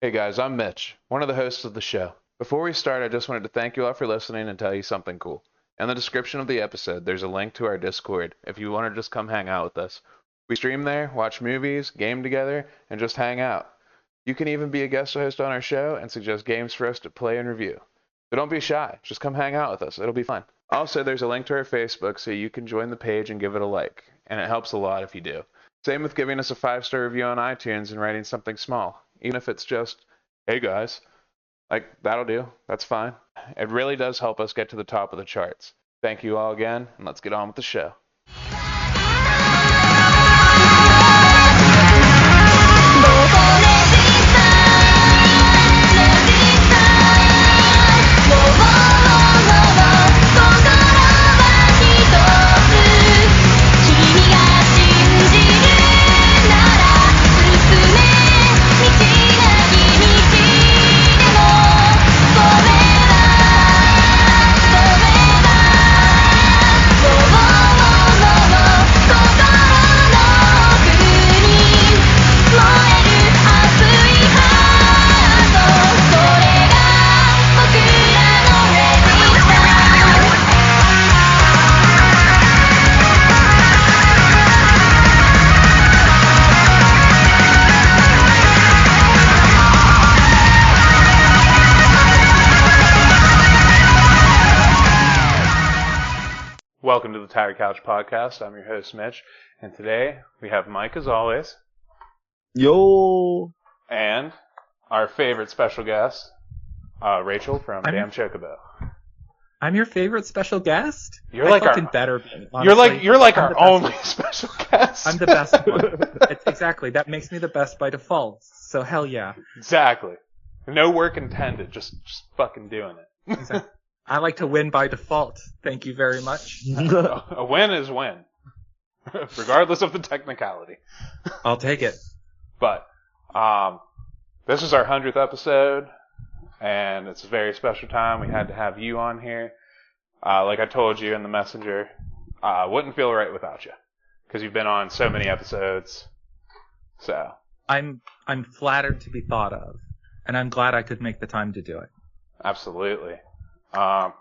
Hey guys, I'm Mitch, one of the hosts of the show. Before we start, I just wanted to thank you all for listening and tell you something cool. In the description of the episode, there's a link to our Discord if you want to just come hang out with us. We stream there, watch movies, game together, and just hang out. You can even be a guest host on our show and suggest games for us to play and review. So don't be shy, just come hang out with us, it'll be fun. Also, there's a link to our Facebook so you can join the page and give it a like, and it helps a lot if you do. Same with giving us a 5-star review on iTunes and writing something small. Even if it's just, hey guys, like, that'll do. That's fine. It really does help us get to the top of the charts. Thank you all again, and let's get on with the show. Welcome to the Tattered Couch Podcast. I'm your host, Mitch, and today we have Mike as always. Yo! And our favorite special guest, Rachel from Damn Chocobo. I'm your favorite special guest? You're like our better be, honestly. You're like our only special guest. I'm the best one. Exactly. That makes me the best by default. So hell yeah. Exactly. No work intended, just fucking doing it. Exactly. I like to win by default. Thank you very much. A win is win, regardless of the technicality. I'll take it. But this is our 100th episode, and it's a very special time. We had to have you on here. Like I told you in the messenger, wouldn't feel right without you, because you've been on so many episodes. So I'm flattered to be thought of, and I'm glad I could make the time to do it. Absolutely. Right.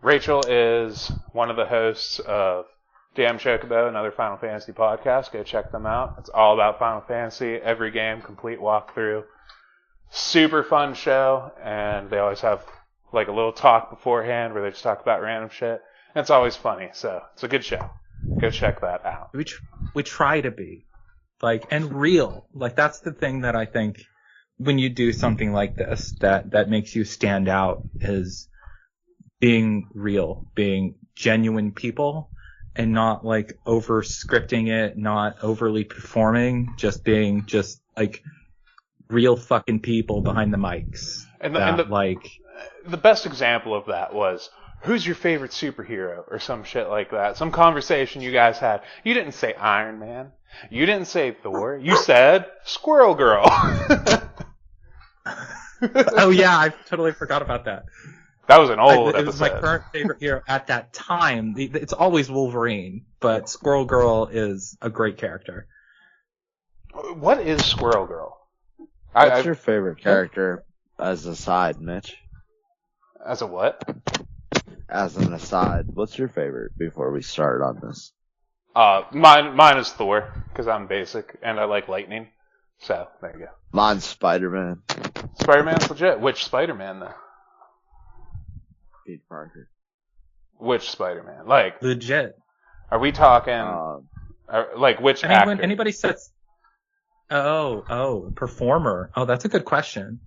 Rachel is one of the hosts of Damn Chocobo, another Final Fantasy podcast. Go check them out. It's all about Final Fantasy, every game, complete walkthrough. Super fun show, and they always have like a little talk beforehand where they just talk about random shit. And it's always funny, so it's a good show. Go check that out. We try to be and real. That's the thing that I think when you do something like this that makes you stand out is being real, being genuine people, and not over scripting it, not overly performing, just being real fucking people behind the mics. And the best example of that was, who's your favorite superhero or some shit like that? Some conversation you guys had. You didn't say Iron Man. You didn't say Thor. You said Squirrel Girl. Oh yeah, I totally forgot about that. That was an old episode. It was my current favorite hero at that time. It's always Wolverine, but Squirrel Girl is a great character. What is Squirrel Girl? What's your favorite character as an aside, Mitch? As a what? As an aside, what's your favorite before we start on this? Mine is Thor, because I'm basic, and I like lightning. So, there you go. Mine's Spider-Man. Spider-Man's legit. Which Spider-Man, though? Peter Parker. Which Spider-Man? Legit. Are we talking, which actor? When anybody says, performer. Oh, that's a good question.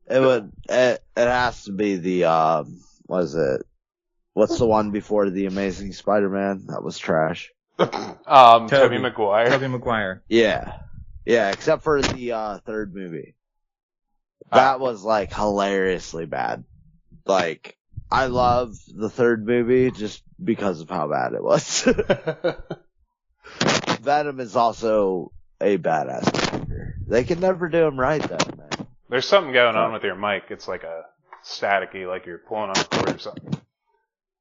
It has to be the, what's the one before the Amazing Spider-Man? That was trash. Tobey Maguire. Tobey Maguire. Yeah. Yeah, except for the third movie. That was hilariously bad. I love the third movie just because of how bad it was. Venom is also a badass character. They can never do him right though, man. There's something going on with your mic. It's like a staticky, like you're pulling on a cord or something.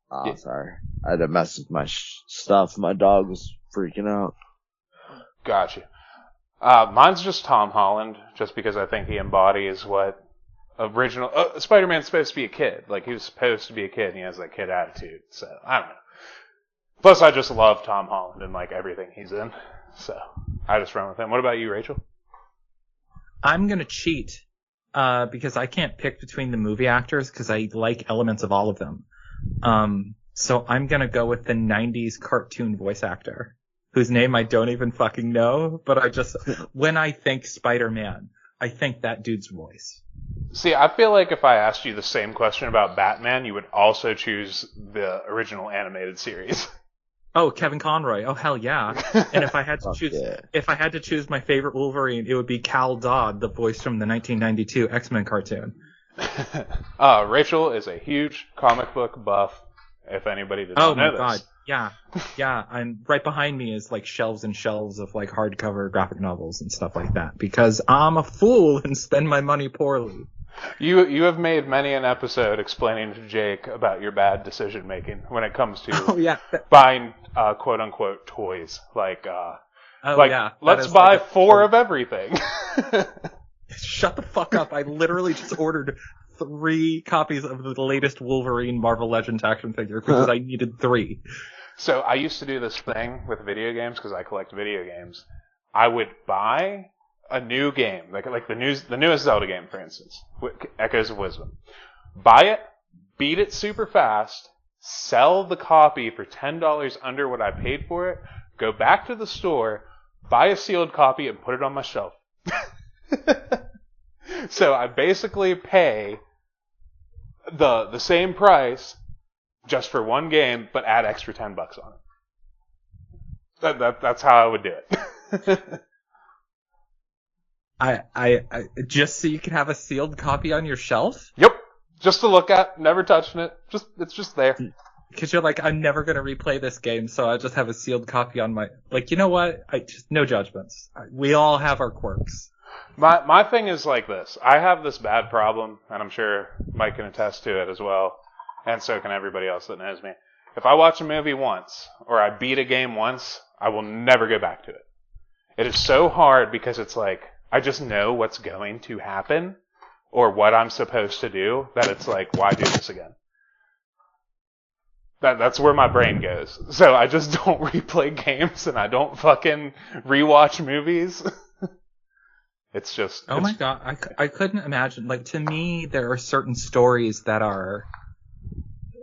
Oh, yeah. Sorry. I had to mess with my stuff. My dog was freaking out. Gotcha. Mine's just Tom Holland, just because I think he embodies what original Spider-Man's supposed to be a kid. Like, he was supposed to be a kid, and he has that kid attitude. So, I don't know. Plus, I just love Tom Holland and, like, everything he's in. So, I just run with him. What about you, Rachel? I'm going to cheat because I can't pick between the movie actors because I like elements of all of them. So I'm going to go with the 90s cartoon voice actor, whose name I don't even fucking know, but when I think Spider-Man, I think that dude's voice. See, I feel like if I asked you the same question about Batman, you would also choose the original animated series. Oh, Kevin Conroy. Oh, hell yeah. And if I had to choose my favorite Wolverine, it would be Cal Dodd, the voice from the 1992 X-Men cartoon. Rachel is a huge comic book buff, if anybody did not know this. Oh my god. Yeah. Yeah. I'm right behind me is like shelves and shelves of like hardcover graphic novels and stuff like that because I'm a fool and spend my money poorly. You have made many an episode explaining to Jake about your bad decision making when it comes to buying quote unquote toys. Let's buy 4 of everything. Shut the fuck up. I literally just ordered 3 copies of the latest Wolverine Marvel Legends action figure because I needed 3. So I used to do this thing with video games because I collect video games. I would buy a new game, like the newest Zelda game, for instance, Echoes of Wisdom. Buy it, beat it super fast, sell the copy for $10 under what I paid for it, go back to the store, buy a sealed copy, and put it on my shelf. So I basically pay the same price just for one game, but add extra $10 on it. That's how I would do it. I just so you can have a sealed copy on your shelf? Yep. Just to look at, never touching it. It's just there. Because you're like, I'm never gonna replay this game, so I just have a sealed copy on my, like, you know what? No judgments. We all have our quirks. My thing is like this. I have this bad problem, and I'm sure Mike can attest to it as well, and so can everybody else that knows me. If I watch a movie once, or I beat a game once, I will never go back to it. It is so hard because it's like, I just know what's going to happen or what I'm supposed to do that it's like, why do this again? That's where my brain goes. So I just don't replay games and I don't fucking rewatch movies. It's just... Oh my god, I couldn't imagine. Like, to me, there are certain stories that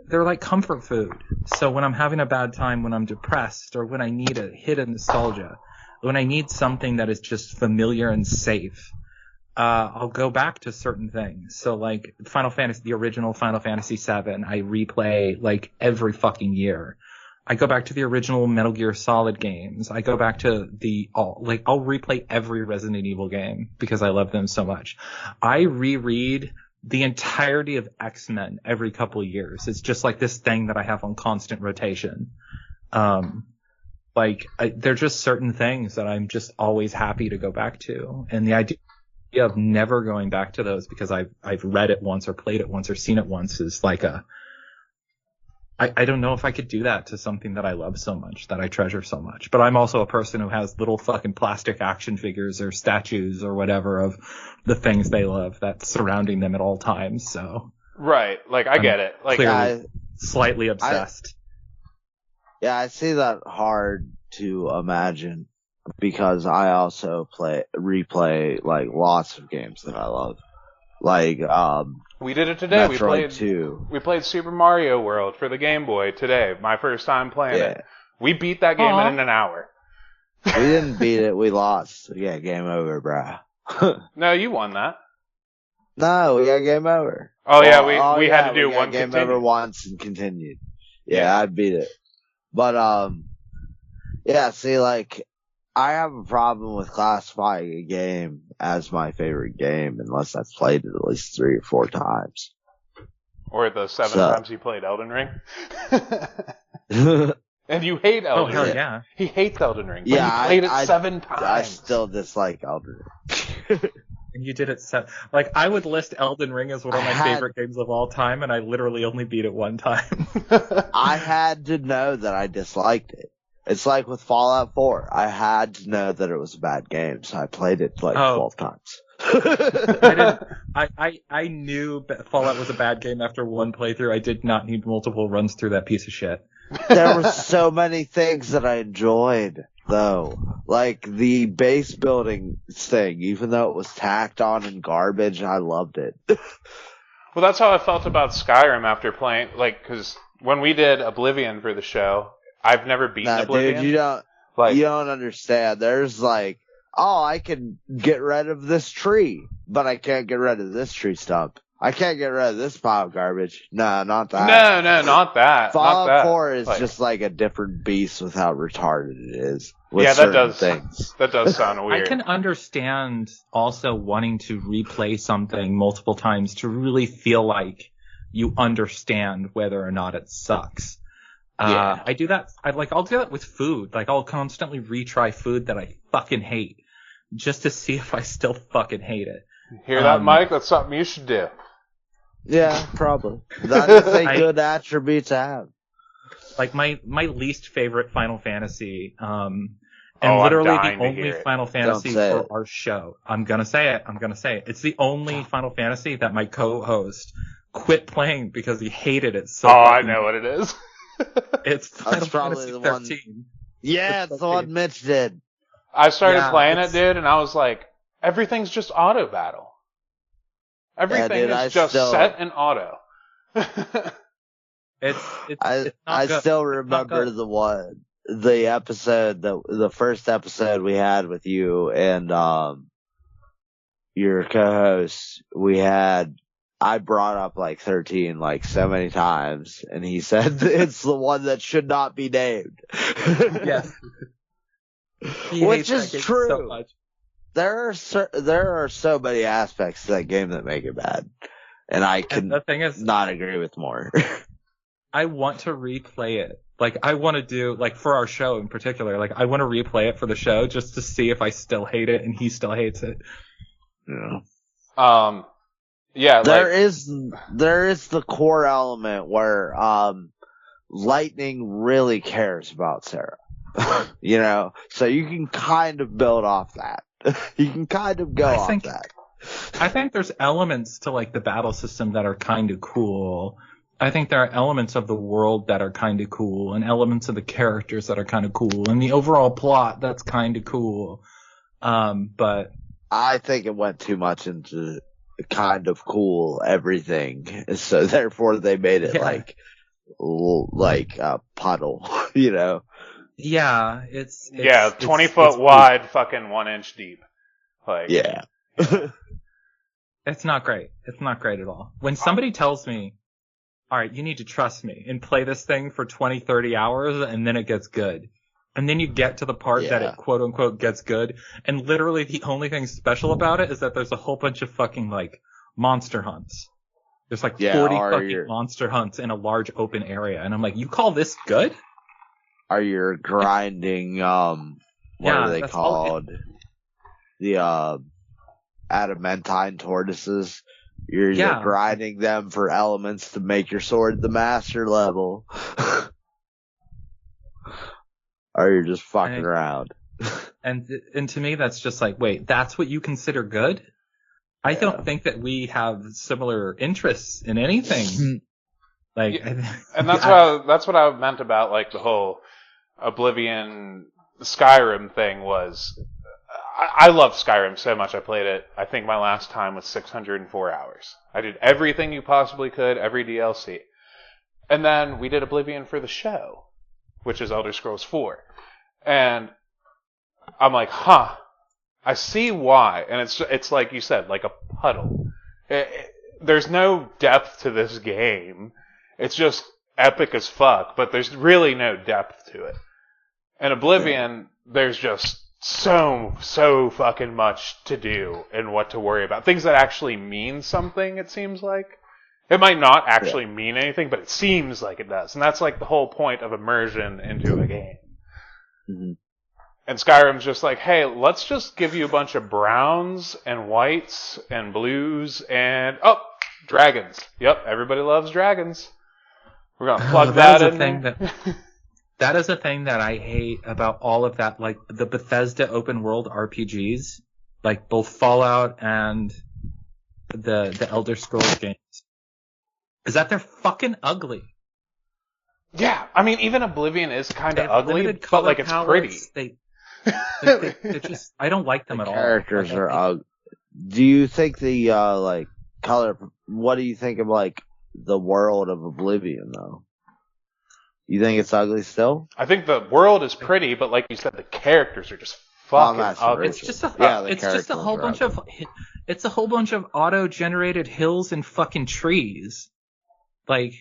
they're like comfort food. So when I'm having a bad time, when I'm depressed, or when I need a hit of nostalgia, when I need something that is just familiar and safe, I'll go back to certain things. So like the original Final Fantasy VII, I replay like every fucking year. I go back to the original Metal Gear Solid games. I go back to I'll replay every Resident Evil game because I love them so much. I reread the entirety of X-Men every couple of years. It's just like this thing that I have on constant rotation. They're just certain things that I'm just always happy to go back to. And the idea of never going back to those because I've read it once or played it once or seen it once is like I don't know if I could do that to something that I love so much, that I treasure so much. But I'm also a person who has little fucking plastic action figures or statues or whatever of the things they love that's surrounding them at all times. So right, like I get it. Like clearly slightly obsessed. I see that hard to imagine because I also replay like lots of games that I love. Like we did it today. Metroid We played Super Mario World for the Game Boy today. My first time playing it. We beat that game in an hour. We didn't beat it. We lost. Yeah, game over, bro. No, you won that. No, we got game over. Oh yeah, we had to do one game continue. over once and continued. Yeah, I beat it. But see, like I have a problem with classifying a game as my favorite game unless I've played it at least 3 or 4 times. Or the 7 times you played Elden Ring. And you hate Elden Ring. Oh, hell yeah. He hates Elden Ring. But he played it 7 times. I still dislike Elden Ring. And you did it like, I would list Elden Ring as one of my favorite games of all time, and I literally only beat it 1 time. I had to know that I disliked it. It's like with Fallout 4. I had to know that it was a bad game, so I played it like 12 times. I knew Fallout was a bad game after one playthrough. I did not need multiple runs through that piece of shit. There were so many things that I enjoyed, though. Like the base building thing, even though it was tacked on and garbage, I loved it. Well, that's how I felt about Skyrim after playing, like, because when we did Oblivion for the show, I've never beaten Oblivion. Dude, you don't understand. There's like, oh, I can get rid of this tree, but I can't get rid of this tree stump. I can't get rid of this pile of garbage. No, not that. No, not that. Fallout 4 is just like a different beast with how retarded it is. With that does things. That does sound weird. I can understand also wanting to replay something multiple times to really feel like you understand whether or not it sucks. Yeah. I do that. I'll do that with food. Like, I'll constantly retry food that I fucking hate just to see if I still fucking hate it. Hear that, Mike? That's something you should do. Yeah, probably. That is a good attribute to have. Like, my least favorite Final Fantasy, and literally the only Final Fantasy for our show. I'm gonna say it. It's the only Final Fantasy that my co-host quit playing because he hated it so much. I know what it is. It's Final Fantasy 13. Yeah, it's the one Mitch did. I started playing it, dude, and I was like, everything's just auto battle. Everything is just set in auto. I still remember the episode, the first episode we had with you and your co-host. I brought up like 13 like so many times, and he said it's the one that should not be named. Yes. Which is true. So much. There are so many aspects to that game that make it bad, and I can not agree with more. I want to replay it. Like, I want to do, like, for our show in particular, like, I want to replay it for the show just to see if I still hate it and he still hates it. Yeah. Yeah. There is the core element where Lightning really cares about Sarah. You know, so you can kind of build off that. You can kind of go off that. I think there's elements to like the battle system that are kind of cool. I think there are elements of the world that are kind of cool, and elements of the characters that are kind of cool, and the overall plot that's kind of cool. But I think it went too much into kind of cool everything, so therefore they made it like a puddle, you know. Yeah, it's 20-foot wide, fucking 1 inch deep. Like, yeah. It's not great. It's not great at all. When somebody tells me, all right, you need to trust me and play this thing for 20, 30 hours and then it gets good. And then you get to the part that it quote unquote gets good. And literally the only thing special about it is that there's a whole bunch of fucking like monster hunts. There's like 40 fucking monster hunts in a large open area. And I'm like, you call this good? Are you grinding, what are they called? The, adamantine tortoises. You're grinding them for elements to make your sword the master level. Or you're just fucking around. And to me, that's just like, wait, that's what you consider good? I don't think that we have similar interests in anything. Like, and that's what I meant about like the whole Oblivion Skyrim thing was. I love Skyrim so much. I played it. I think my last time was 604 hours. I did everything you possibly could, every DLC, and then we did Oblivion for the show, which is Elder Scrolls 4, and I'm like, I see why, and it's like you said, like a puddle. There's no depth to this game. It's just epic as fuck, but there's really no depth to it. In Oblivion, there's just so fucking much to do and what to worry about. Things that actually mean something, it seems like. It might not actually mean anything, but it seems like it does. And that's like the whole point of immersion into a game. Mm-hmm. And Skyrim's just like, hey, let's just give you a bunch of browns and whites and blues and, dragons. Yep, everybody loves dragons. We're going to plug that in there. That is a thing that I hate about all of that, like the Bethesda open world RPGs, like both Fallout and the Elder Scrolls games, is that they're fucking ugly. Yeah, I mean, even Oblivion is kind They of have ugly, limited but color like it's pretty. palettes. They're just, I don't like them The at all. characters Like, are ugly. Do you think the like color? What do you think of like the world of Oblivion though? You think it's ugly still? I think the world is pretty, but like you said, the characters are just fucking that's ugly. It's just the just a whole bunch of, it's a whole bunch of auto-generated hills and fucking trees. Like,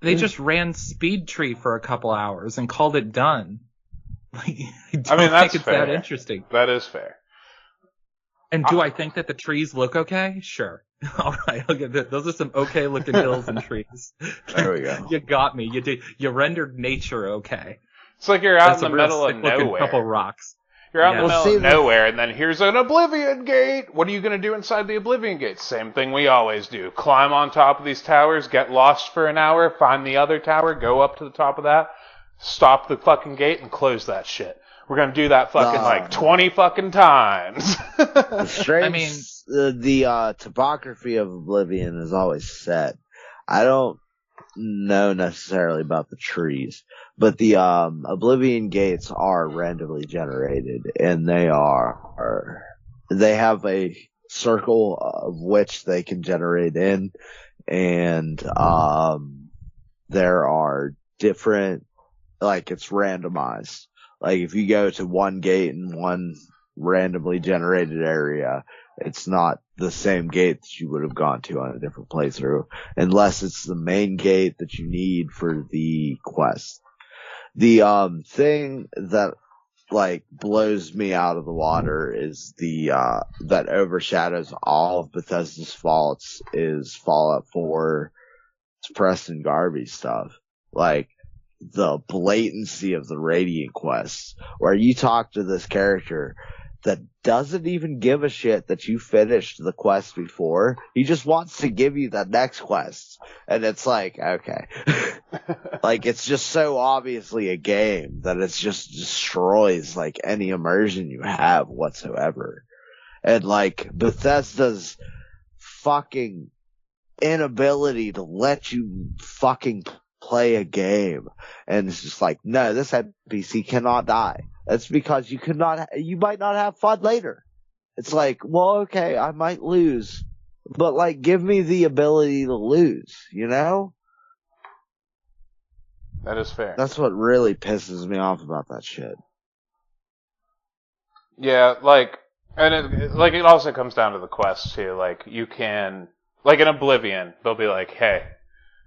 they just ran Speed Tree for a couple hours and called it done. Like, I don't that's think it's fair. that interesting. That is fair. And do I think that the trees look okay? Sure. All right, I'll get that. Those are some okay looking hills and trees. There we go. You got me. You rendered nature okay. It's like you're out That's in the a real middle of sick-looking nowhere. couple rocks. You're out in the Yeah. middle of nowhere, and then here's an Oblivion Gate. What are you going to do inside the Oblivion Gate? Same thing we always do. Climb on top of these towers, get lost for an hour, find the other tower, go up to the top of that, stop the fucking gate, and close that shit. We're going to do that fucking like 20 fucking times. The strange, I mean- the topography of Oblivion is always set. I don't know necessarily about the trees, but the Oblivion gates are randomly generated, and they have a circle of which they can generate in, and there are different, like it's randomized. Like if you go to one gate in one randomly generated area, it's not the same gate that you would have gone to on a different playthrough, unless it's the main gate that you need for the quest. The thing that like blows me out of the water is the that overshadows all of Bethesda's faults is Fallout 4's Preston Garvey stuff. Like the blatancy of the Radiant quests, where you talk to this character that doesn't even give a shit that you finished the quest before. He just wants to give you the next quest. And it's like, okay. Like, it's just so obviously a game that it just destroys, like, any immersion you have whatsoever. And, like, Bethesda's fucking inability to let you fucking play a game. And it's just like, no, this NPC cannot die. That's because you might not have fun later. It's like, well, okay, I might lose, but like, give me the ability to lose, you know? That is fair. That's what really pisses me off about that shit. Yeah, like, and it also comes down to the quest too. Like, you can, like in Oblivion, they'll be like, hey,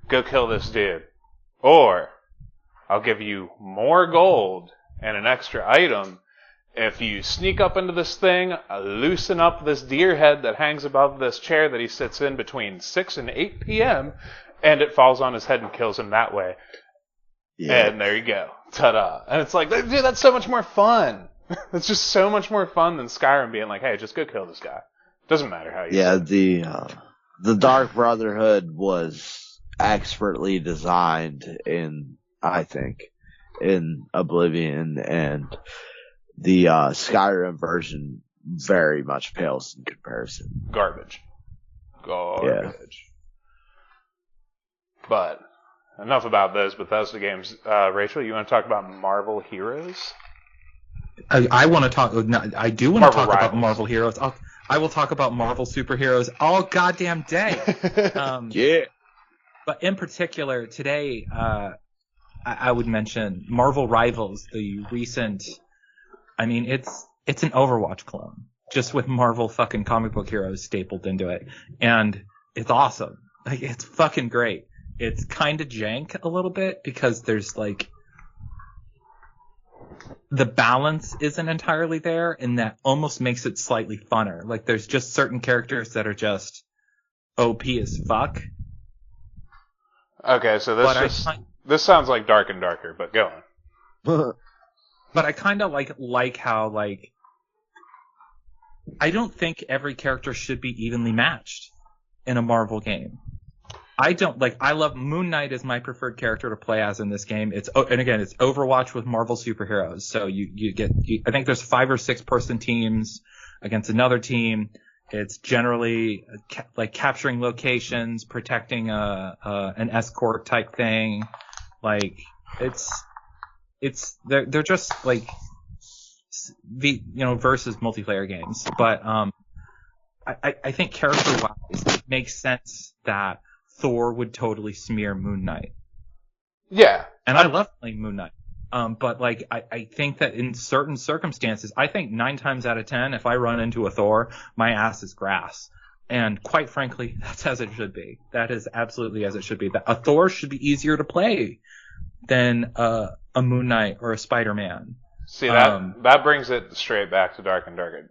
go kill this dude. Or, I'll give you more gold and an extra item if you sneak up into this thing, loosen up this deer head that hangs above this chair that he sits in between 6 and 8 p.m., and it falls on his head and kills him that way. Yeah. And there you go. Ta-da. And it's like, dude, that's so much more fun. It's just so much more fun than Skyrim being like, hey, just go kill this guy. Doesn't matter how you do it. The Dark Brotherhood was expertly designed I think, in Oblivion, and the Skyrim version very much pales in comparison. Garbage. Yeah. But enough about those Bethesda games. Rachel, you want to talk about Marvel Heroes? I want to talk. I do want to talk about Marvel Heroes. I will talk about Marvel superheroes all goddamn day. Yeah. But in particular, today, I would mention Marvel Rivals, the recent. I mean, it's an Overwatch clone, just with Marvel fucking comic book heroes stapled into it, and it's awesome. Like, it's fucking great. It's kind of jank a little bit because there's like the balance isn't entirely there, and that almost makes it slightly funner. Like, there's just certain characters that are just OP as fuck. Okay, so this sounds like Dark and Darker, but go on. But I kind of like how, like, I don't think every character should be evenly matched in a Marvel game. I don't like. I love Moon Knight is my preferred character to play as in this game. And again, it's Overwatch with Marvel superheroes. So you get. I think there's 5 or 6 person teams against another team. It's generally like capturing locations, protecting an escort type thing. Like they're just like versus multiplayer games. But I think character wise, it makes sense that Thor would totally smear Moon Knight. Yeah. And I love playing Moon Knight. But like, I think that in certain circumstances, I think 9 times out of 10, if I run into a Thor, my ass is grass. And quite frankly, that's as it should be. That is absolutely as it should be. A Thor should be easier to play than a Moon Knight or a Spider-Man. See, that brings it straight back to Dark and Darker.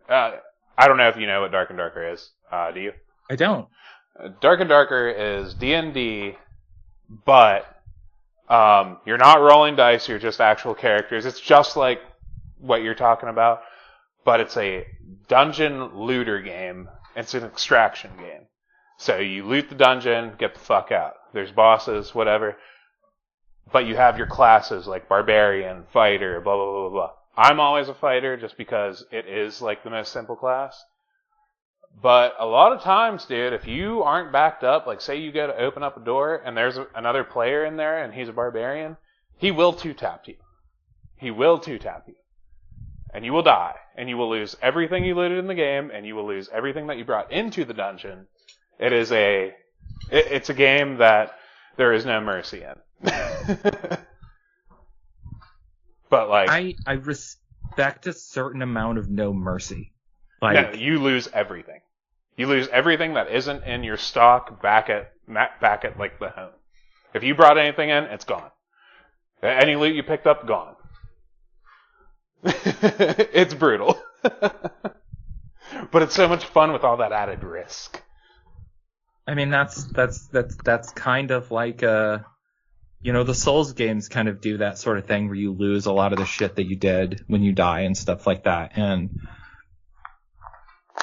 I don't know if you know what Dark and Darker is. Do you? I don't. Dark and Darker is D&D, but you're not rolling dice, you're just actual characters. It's just like what you're talking about, but it's a dungeon looter game. It's an extraction game. So you loot the dungeon, get the fuck out. There's bosses, whatever. But you have your classes like barbarian, fighter, blah, blah, blah, blah. I'm always a fighter just because it is like the most simple class. But a lot of times, dude, if you aren't backed up, like say you go to open up a door and there's another player in there and he's a barbarian, he will 2-tap you. He will 2-tap you. And you will die. And you will lose everything you looted in the game, and you will lose everything that you brought into the dungeon. It's a game that there is no mercy in. But like, I respect a certain amount of no mercy. Like, no, you lose everything. You lose everything that isn't in your stock back at like the home. If you brought anything in, it's gone. Any loot you picked up, gone. It's brutal. But it's so much fun with all that added risk. I mean, that's kind of like the Souls games kind of do that sort of thing where you lose a lot of the shit that you did when you die and stuff like that. And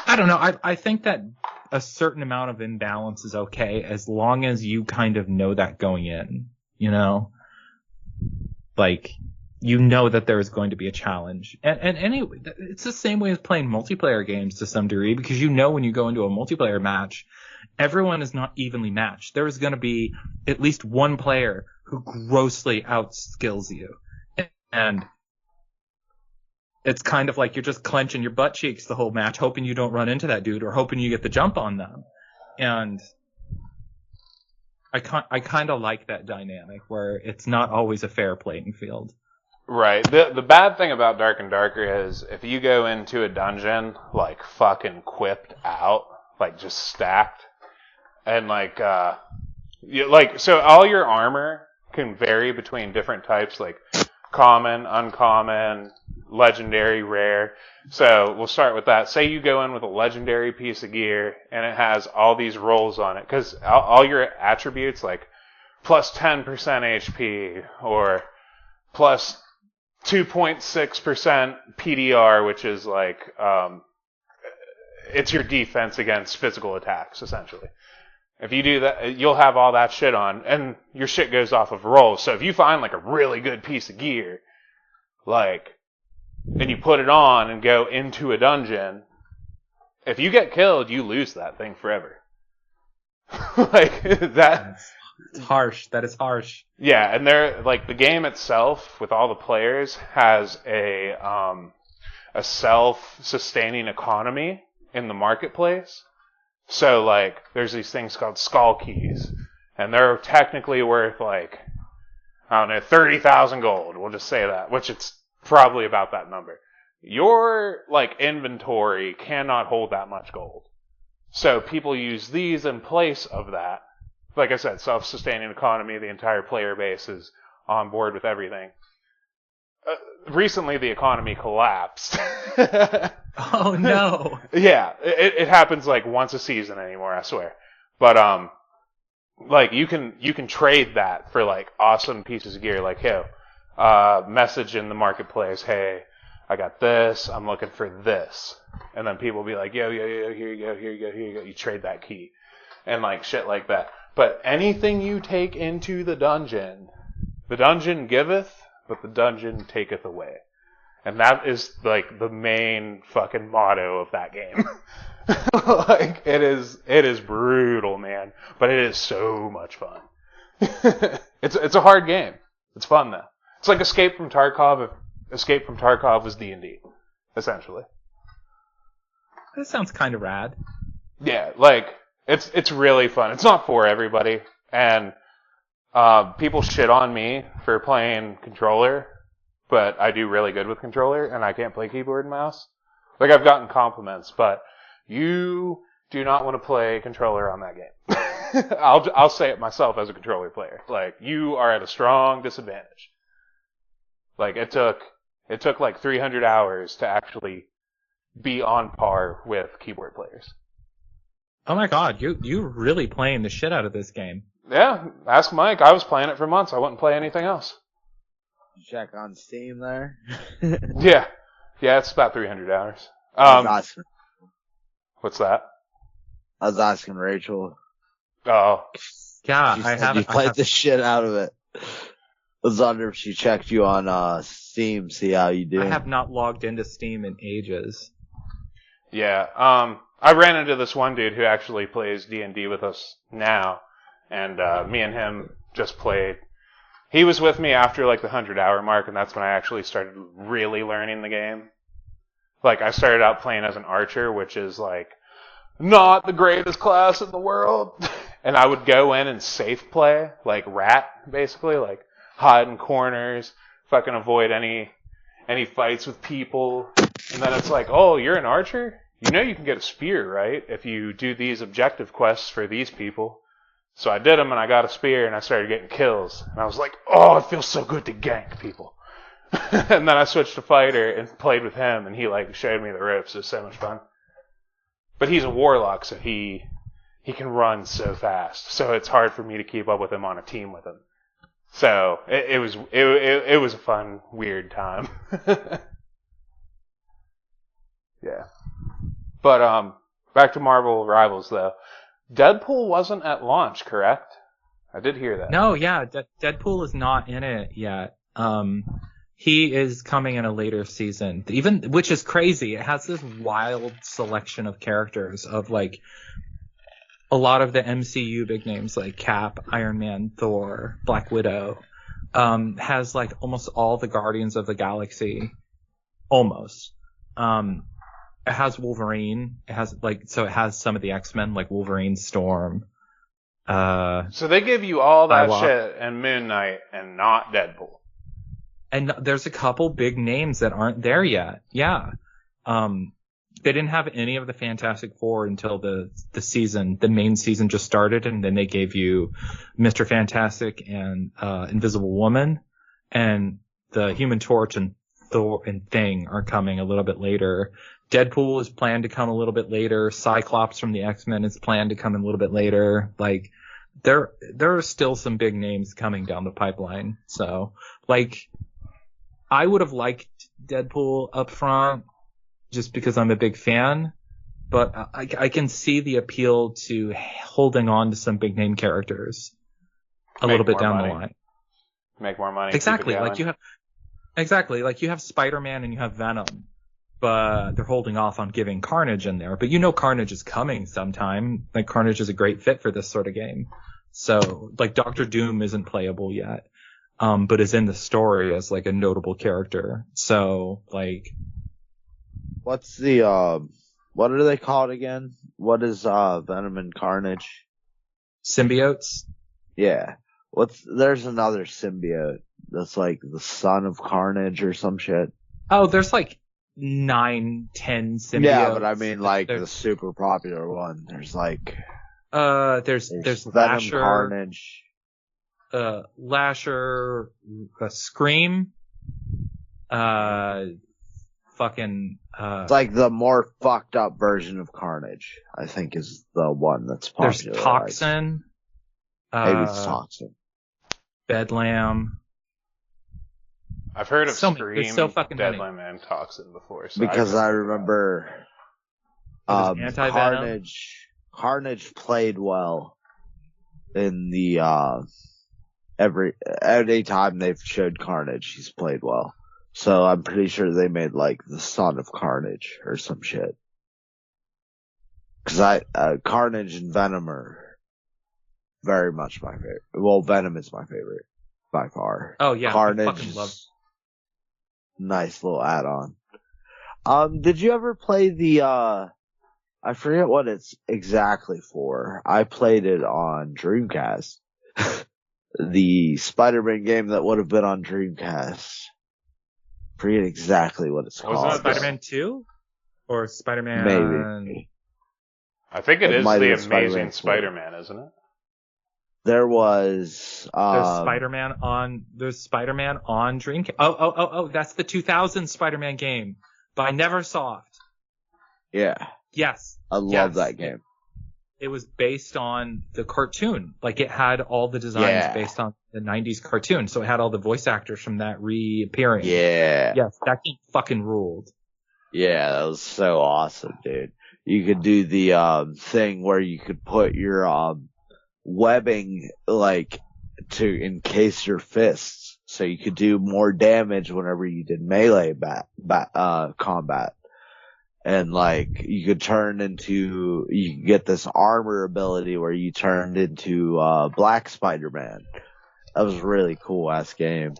I don't know. I think that a certain amount of imbalance is okay as long as you kind of know that going in, like, that there is going to be a challenge. And anyway, it's the same way as playing multiplayer games to some degree, because when you go into a multiplayer match, everyone is not evenly matched. There is going to be at least one player who grossly outskills you. And it's kind of like you're just clenching your butt cheeks the whole match, hoping you don't run into that dude or hoping you get the jump on them. And I kind of like that dynamic where it's not always a fair playing field. Right. The bad thing about Dark and Darker is if you go into a dungeon like fucking quipped out, like just stacked, and so all your armor can vary between different types, like common, uncommon, legendary, rare. So we'll start with that. Say you go in with a legendary piece of gear and it has all these rolls on it, because all your attributes like plus 10% HP or plus 2.6% PDR, which is like it's your defense against physical attacks essentially. If you do that, you'll have all that shit on, and your shit goes off of rolls. So if you find like a really good piece of gear, and you put it on and go into a dungeon, if you get killed, you lose that thing forever. Like that. It's harsh. That is harsh. Yeah, and the game itself with all the players has a self-sustaining economy in the marketplace. So there's these things called skull keys, and they're technically worth 30,000 gold. We'll just say that, which it's probably about that number. Your inventory cannot hold that much gold. So people use these in place of that. Like I said, self-sustaining economy, the entire player base is on board with everything. Recently the economy collapsed. Oh no. Yeah, it happens once a season anymore, I swear. But you can trade that for awesome pieces of gear, message in the marketplace, hey, I got this, I'm looking for this. And then people will be like, yo, here you go. You trade that key. And shit like that. But anything you take into the dungeon giveth, but the dungeon taketh away. And that is, like, the main fucking motto of that game. Like, it is brutal, man. But it is so much fun. It's a hard game. It's fun, though. It's like Escape from Tarkov if Escape from Tarkov was D&D, essentially. That sounds kind of rad. Yeah, like, it's really fun. It's not for everybody. And people shit on me for playing controller, but I do really good with controller, and I can't play keyboard and mouse. Like, I've gotten compliments, but you do not want to play controller on that game. I'll say it myself as a controller player. Like, you are at a strong disadvantage. Like, it took like 300 hours to actually be on par with keyboard players. Oh my god, you're really playing the shit out of this game. Yeah, ask Mike. I was playing it for months. I wouldn't play anything else. Check on Steam there. Yeah, it's about 300 hours. What's that? I was asking Rachel. Oh, Yeah, She I said have. you played the shit out of it. I was wondering if she checked you on Steam, see how you do. I have not logged into Steam in ages. yeah. I ran into this one dude who actually plays D&D with us now, and me and him just played. He was with me after like the 100-hour mark, and that's when I actually started really learning the game. Like, I started out playing as an archer, which is like not the greatest class in the world. And I would go in and safe play, like rat, basically, like hide in corners, fucking avoid any fights with people. And then it's like, oh, you're an archer? You know you can get a spear, right? If you do these objective quests for these people. So I did them, and I got a spear, and I started getting kills. And I was like, oh, it feels so good to gank people. And then I switched to fighter and played with him, and he like showed me the ropes. It was so much fun. But he's a warlock, so he can run so fast. So it's hard for me to keep up with him on a team with him. So it was a fun, weird time. Yeah. But back to Marvel Rivals though. Deadpool wasn't at launch, correct? I did hear that. No, yeah, Deadpool is not in it yet. He is coming in a later season, which is crazy. It has this wild selection of characters of like a lot of the MCU big names like Cap, Iron Man, Thor, Black Widow. Has like almost all the Guardians of the Galaxy. Almost. It has Wolverine. It has some of the X-Men like Wolverine, Storm. So they give you all that Psylocke. shit and Moon Knight and not Deadpool. And there's a couple big names that aren't there yet. Yeah. They didn't have any of the Fantastic Four until the main season just started, and then they gave you Mr. Fantastic and Invisible Woman, and the Human Torch and Thor and Thing are coming a little bit later. Deadpool is planned to come a little bit later. Cyclops from the X-Men is planned to come a little bit later. Like, there are still some big names coming down the pipeline. So, like, I would have liked Deadpool up front just because I'm a big fan, but I can see the appeal to holding on to some big name characters a little bit down the line. Make more money. Exactly. Like you have Spider-Man and you have Venom, but they're holding off on giving Carnage in there. But you know Carnage is coming sometime. Like, Carnage is a great fit for this sort of game. So, like, Doctor Doom isn't playable yet, but is in the story as like a notable character. So, like, What's the, what are they called again? What is, Venom and Carnage? symbiotes. Yeah. There's another symbiote that's like the son of Carnage or some shit. Oh, there's like 9, 10 symbiotes. Yeah, but I mean like the super popular one. There's like, there's Venom, Lasher, Carnage. Lasher, Scream, It's like the more fucked up version of Carnage, I think, is the one that's popular. There's Toxin. Maybe it's Toxin. Bedlam. I've heard of Scream, there's so fucking many. Deadline, and Toxin before. So Because I remember Anti-Venom. Carnage played well in the any time they've showed Carnage, he's played well. So I'm pretty sure they made like the Son of Carnage or some shit. Cause Carnage and Venom are very much my favorite. Well, Venom is my favorite by far. Oh yeah, Carnage I fucking love. Nice little add-on. Did you ever play the I forget what it's exactly for. I played it on Dreamcast. The Spider-Man game that would have been on Dreamcast. Forget exactly what it's called. Wasn't it Spider-Man 2? Or Spider-Man... Maybe. I think it is might the have been Amazing Spider-Man 4. Spider-Man, isn't it? There was There's Spider-Man on Dreamcast. Oh, that's the 2000 Spider-Man game by Neversoft. Yeah. Yes. I love that game. It was based on the cartoon. Like, it had all the designs based on the 90s cartoon. So it had all the voice actors from that reappearing. Yeah. Yes, that game fucking ruled. Yeah, that was so awesome, dude. You could do the thing where you could put your webbing, like, to encase your fists. So you could do more damage whenever you did melee combat. And like, you could get this armor ability where you turned into, Black Spider-Man. That was a really cool ass game.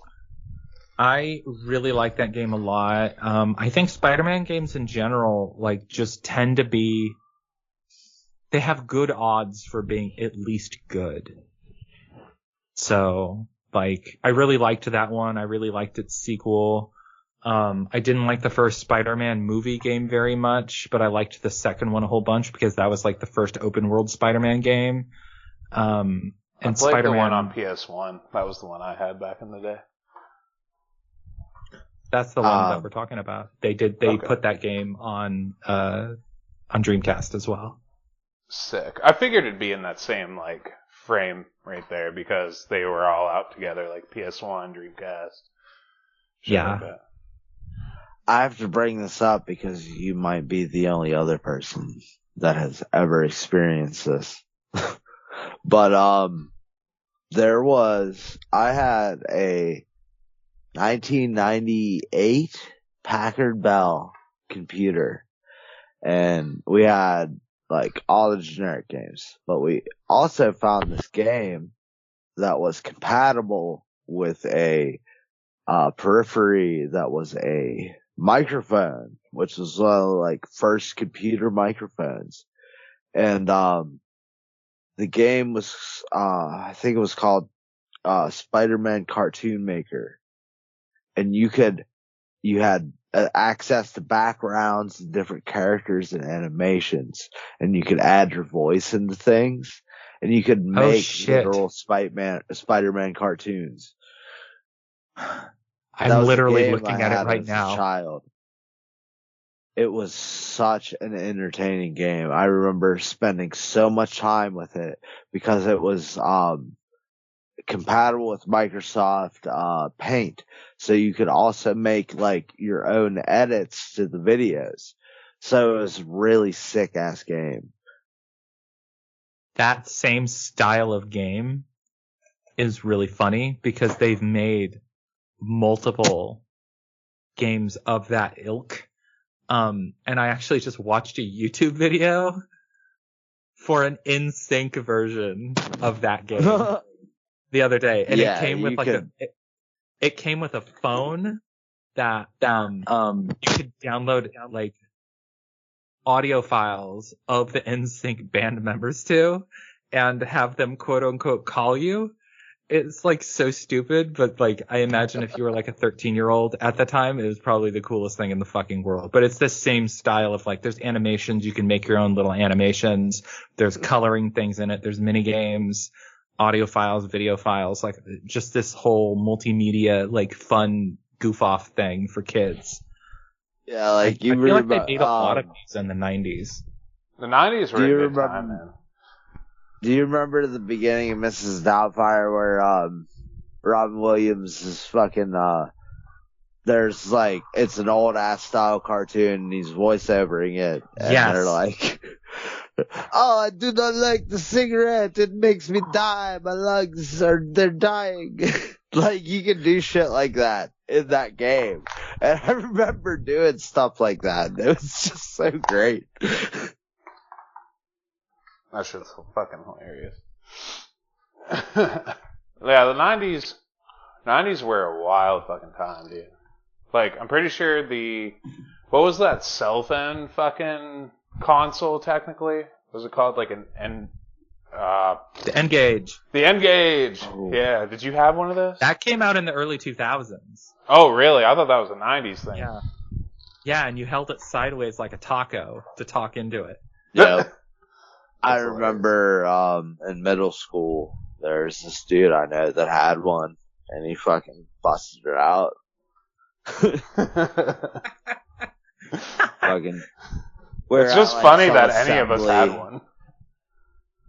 I really like that game a lot. I think Spider-Man games in general, like, just tend to be, they have good odds for being at least good. So, like, I really liked that one. I really liked its sequel. I didn't like the first Spider-Man movie game very much, but I liked the second one a whole bunch because that was like the first open world Spider-Man game. And I played Spider-Man, the one on PS1. That was the one I had back in the day. that's the one that we're talking about. They put that game on Dreamcast as well. Sick. I figured it'd be in that same, like, frame right there because they were all out together, like PS1, Dreamcast. Yeah. Like that. I have to bring this up because you might be the only other person that has ever experienced this. But, I had a 1998 Packard Bell computer and we had like all the generic games, but we also found this game that was compatible with a periphery that was a microphone, which was one of the like first computer microphones. And the game was I think it was called Spider-Man Cartoon Maker. And you had access to backgrounds and different characters and animations, and you could add your voice into things, and you could make literal Spider-Man cartoons. I'm literally looking at it right now. Child. It was such an entertaining game. I remember spending so much time with it because it was compatible with Microsoft Paint. So you could also make like your own edits to the videos. So it was a really sick ass game. That same style of game is really funny because they've made multiple games of that ilk. And I actually just watched a YouTube video for an in-sync version of that game the other day. And it came with like it came with a phone that you could download like audio files of the NSYNC band members to and have them quote unquote call you. It's like so stupid, but like I imagine if you were like a 13-year-old at the time, it was probably the coolest thing in the fucking world. But it's the same style of like there's animations, you can make your own little animations, there's coloring things in it, there's mini games, audio files, video files, like just this whole multimedia like fun goof off thing for kids. Yeah, like I feel like they made a lot of these in the 90s. The 90s were a good time, man. Do you remember the beginning of Mrs. Doubtfire where Robin Williams is fucking there's like it's an old ass style cartoon and he's voiceovering it and Oh, I do not like the cigarette. It makes me die. My lungs they're dying. Like, you can do shit like that in that game. And I remember doing stuff like that. It was just so great. That shit's so fucking hilarious. Yeah, the 90s were a wild fucking time, dude. Like, I'm pretty sure what was that cell phone fucking console technically? Was it called like the N-Gage. The N-Gage. Oh. Yeah. Did you have one of those? That came out in the early 2000s. Oh, really? I thought that was a 90s thing. Yeah. Yeah, and you held it sideways like a taco to talk into it. Yep. I remember in middle school, there's this dude I know that had one, and he fucking busted her out. Fucking. It's just funny that any of us had one.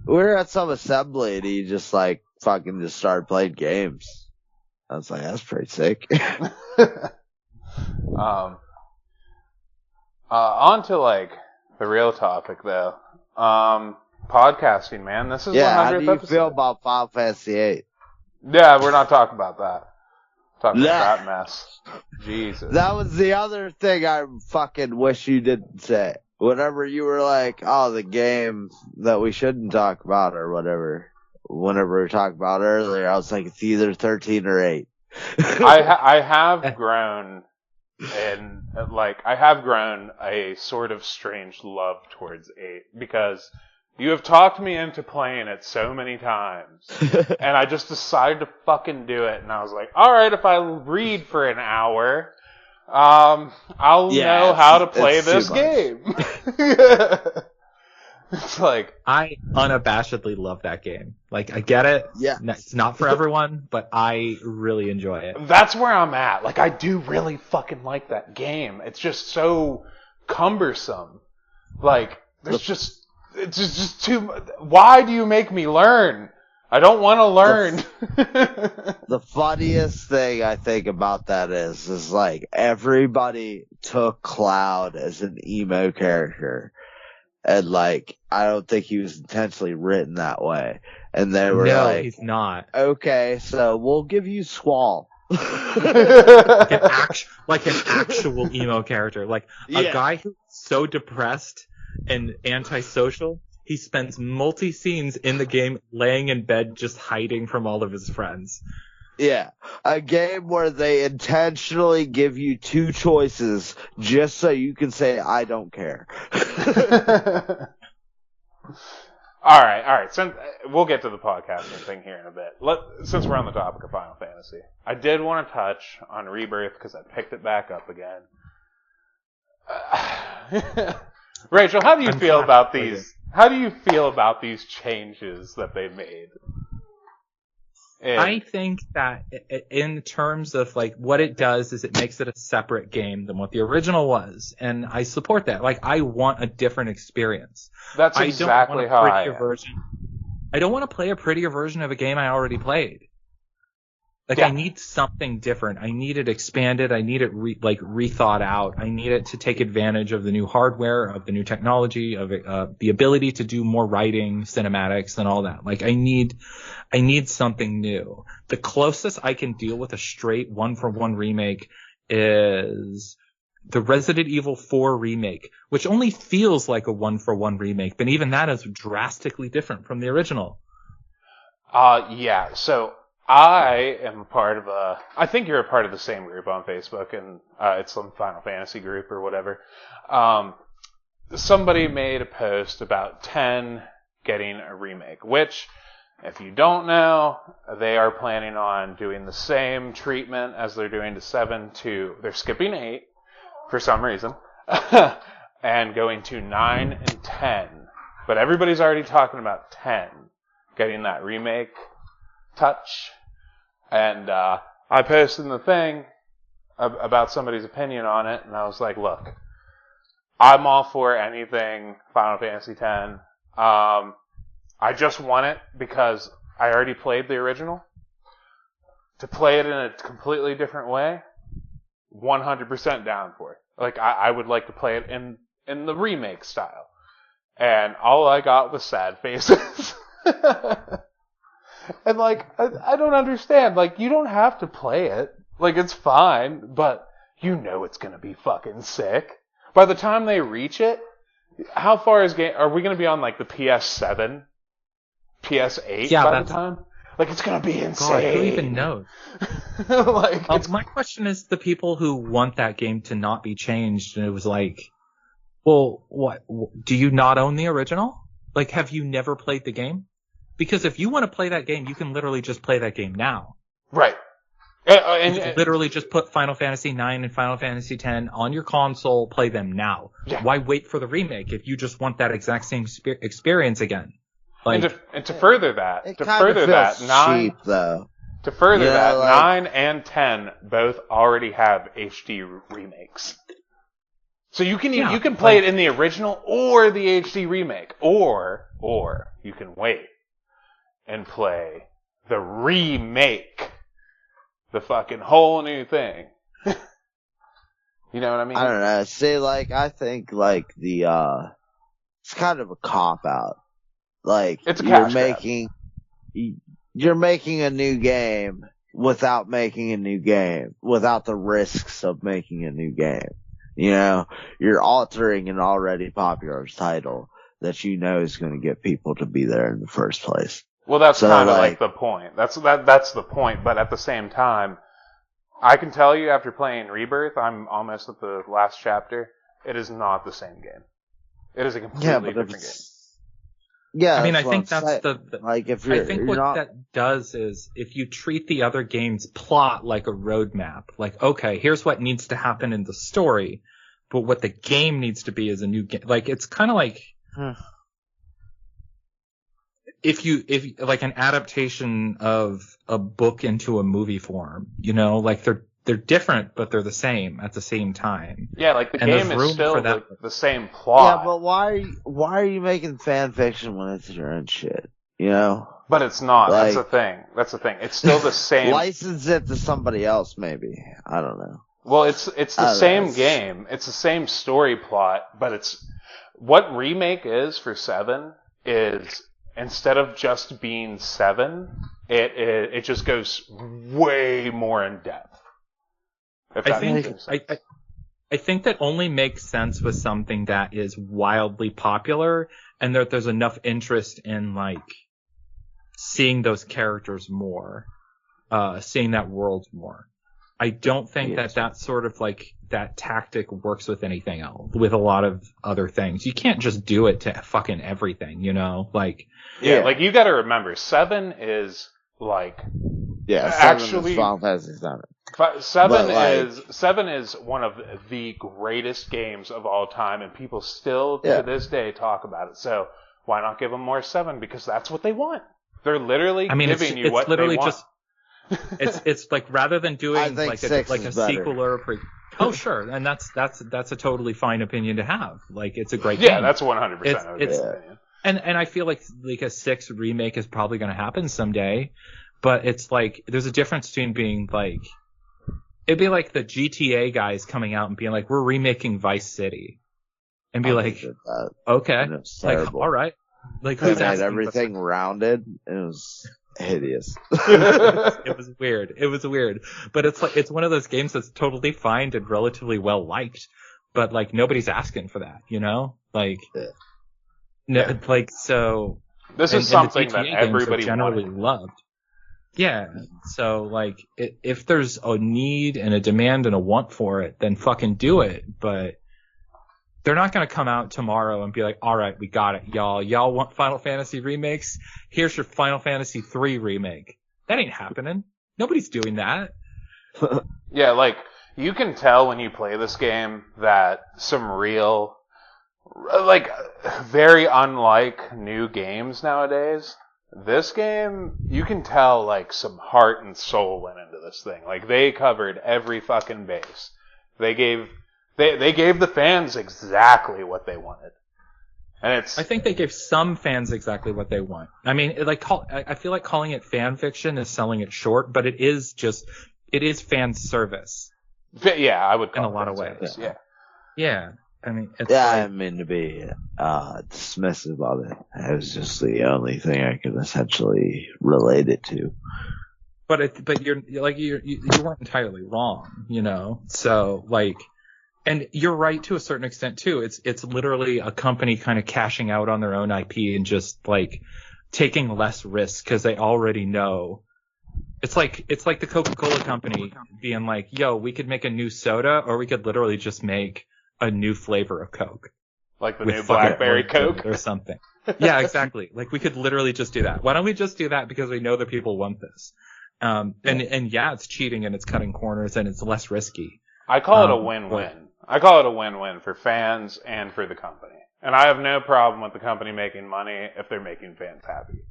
We were at some assembly, and he just like fucking just started playing games. I was like, that's pretty sick. On to like the real topic though. Podcasting, man. This is 100th how do you episode. feel about Final Fantasy VIII? Yeah, we're not talking about that. Talking Nah. about that mess. Jesus. That was the other thing I fucking wish you didn't say. Whenever you were like, oh, the game that we shouldn't talk about or whatever. Whenever we were talking about earlier, I was like, it's either 13 or 8. I have grown and like I have grown a sort of strange love towards 8 because you have talked me into playing it so many times, and I just decided to fucking do it. And I was like, all right, if I read for an hour, I'll know how to play this game. It's like I unabashedly love that game. Like, I get it. Yeah. It's not for everyone, but I really enjoy it. that's where I'm at. Like, I do really fucking like that game. It's just so cumbersome. Like, it's just too. Why do you make me learn? I don't want to learn. The funniest thing I think about that is like everybody took Cloud as an emo character. And like, I don't think he was intentionally written that way. And they were No, like, he's not. okay, so we'll give you Squall. Like an actual emo character. Like a guy who's so depressed and antisocial, he spends multi-scenes in the game laying in bed just hiding from all of his friends. Yeah. A game where they intentionally give you two choices just so you can say, I don't care. All right. Since we'll get to the podcasting thing here in a bit. Since we're on the topic of Final Fantasy, I did want to touch on Rebirth because I picked it back up again. Rachel, how do you feel about these? How do you feel about these changes that they made? I think that in terms of like what it does is it makes it a separate game than what the original was, and I support that. Like, I want a different experience. That's exactly how I am. I don't want to play a prettier version of a game I already played. Like, Yeah. I need something different. I need it expanded. I need it rethought out. I need it to take advantage of the new hardware, of the new technology, of the ability to do more writing, cinematics, and all that. Like, I need something new. The closest I can deal with a straight one-for-one remake is the Resident Evil 4 remake, which only feels like a one-for-one remake, but even that is drastically different from the original. Yeah. So I am a part of I think you're a part of the same group on Facebook, and it's some Final Fantasy group or whatever. Somebody made a post about 10 getting a remake, which, if you don't know, they are planning on doing the same treatment as they're doing to 7 to, they're skipping 8 for some reason, and going to 9 and 10. But everybody's already talking about 10 getting that remake touch. And I posted in the thing about somebody's opinion on it, and I was like, look, I'm all for anything Final Fantasy X. I just want it because I already played the original. To play it in a completely different way, 100% down for it. Like, I would like to play it in the remake style. and all I got was sad faces. And like, I don't understand. Like, you don't have to play it. Like, it's fine, but you know it's gonna be fucking sick. By the time they reach it, how far are we gonna be on like the PS7, PS8 by the time? Like, it's gonna be insane. God, who even knows? Like, my question is the people who want that game to not be changed, and it was like, well, what? Do you not own the original? Like, have you never played the game? Because if you want to play that game, you can literally just play that game now. Right. And you can literally just put Final Fantasy IX and Final Fantasy X on your console, play them now. Yeah. Why wait for the remake if you just want that exact same experience again? Like, and to further that, cheap, 9 and 10 both already have HD remakes. So you can play it in the original or the HD remake, or you can wait and play the remake, the fucking whole new thing. You know what I mean? I don't know. See, like, I think like it's kind of a cop out. Like, it's a cash grab. You're making a new game without making a new game, without the risks of making a new game. You know, you're altering an already popular title that you know is going to get people to be there in the first place. Well, that's kind of like the point. That's the point. But at the same time, I can tell you after playing Rebirth, I'm almost at the last chapter. It is not the same game. It is a completely different game. Yeah, I mean, I think that's like if I think what that does is if you treat the other game's plot like a roadmap, like, okay, here's what needs to happen in the story, but what the game needs to be is a new game. Like, it's kind of like if like an adaptation of a book into a movie form, you know, like they're different, but they're the same at the same time. Yeah, like the game is still the same plot. Yeah, but why are you making fan fiction when it's your own shit? You know? But it's not. Like, That's the thing. It's still the same. License it to somebody else, maybe. I don't know. Well, it's the same game. It's the same story plot, but it's what remake is for 7 is instead of just being 7, it just goes way more in depth. I think that only makes sense with something that is wildly popular and that there's enough interest in like seeing those characters more, seeing that world more. I don't think that sort of like that tactic works with anything else, with a lot of other things. You can't just do it to fucking everything, you know? Like, like you gotta remember, 7 is like, actually, Final Fantasy 7. 7 is one of the greatest games of all time, and people still to this day talk about it. So why not give them more 7? Because that's what they want. They're literally giving you what they want. It's like rather than doing like a sequel or a pre. Oh sure, and that's a totally fine opinion to have. Like, it's a great game. Yeah, that's 100% opinion. And I feel like a 6 remake is probably going to happen someday, but it's like there's a difference between being like, it'd be like the GTA guys coming out and being like, we're remaking Vice City, and be like, okay, like, all right, like, who's had everything rounded? It was hideous. It was weird, but it's like, it's one of those games that's totally fine and relatively well liked, but like nobody's asking for that, you know, like, like, so this is something that everybody generally loved. Yeah, so like, if there's a need and a demand and a want for it, then fucking do it. But they're not gonna come out tomorrow and be like, all right, we got it, y'all. Y'all want Final Fantasy remakes? Here's your Final Fantasy 3 remake. That ain't happening. Nobody's doing that. Yeah, like, you can tell when you play this game that some real, like, very unlike new games nowadays. This game, you can tell, like, some heart and soul went into this thing. Like, they covered every fucking base. They gave the fans exactly what they wanted. And I think they gave some fans exactly what they want. I mean, I feel like calling it fan fiction is selling it short, but it is fan service. Yeah, I would call in a lot of ways. Yeah. Yeah. I mean, it's Yeah, like, I didn't mean to be dismissive of it. It was just the only thing I could essentially relate it to. but you weren't entirely wrong, you know? So, like, and you're right to a certain extent too. It's literally a company kind of cashing out on their own IP and just like taking less risk because they already know. It's like the Coca-Cola company being like, "Yo, we could make a new soda, or we could literally just make a new flavor of Coke, Like the with new fucking blackberry orange in it Coke or something." Yeah, exactly. Like we could literally just do that. Why don't we just do that because we know that people want this? And yeah, it's cheating and it's cutting corners and it's less risky. I call it a win-win. I call it a win-win for fans and for the company. And I have no problem with the company making money if they're making fans happy.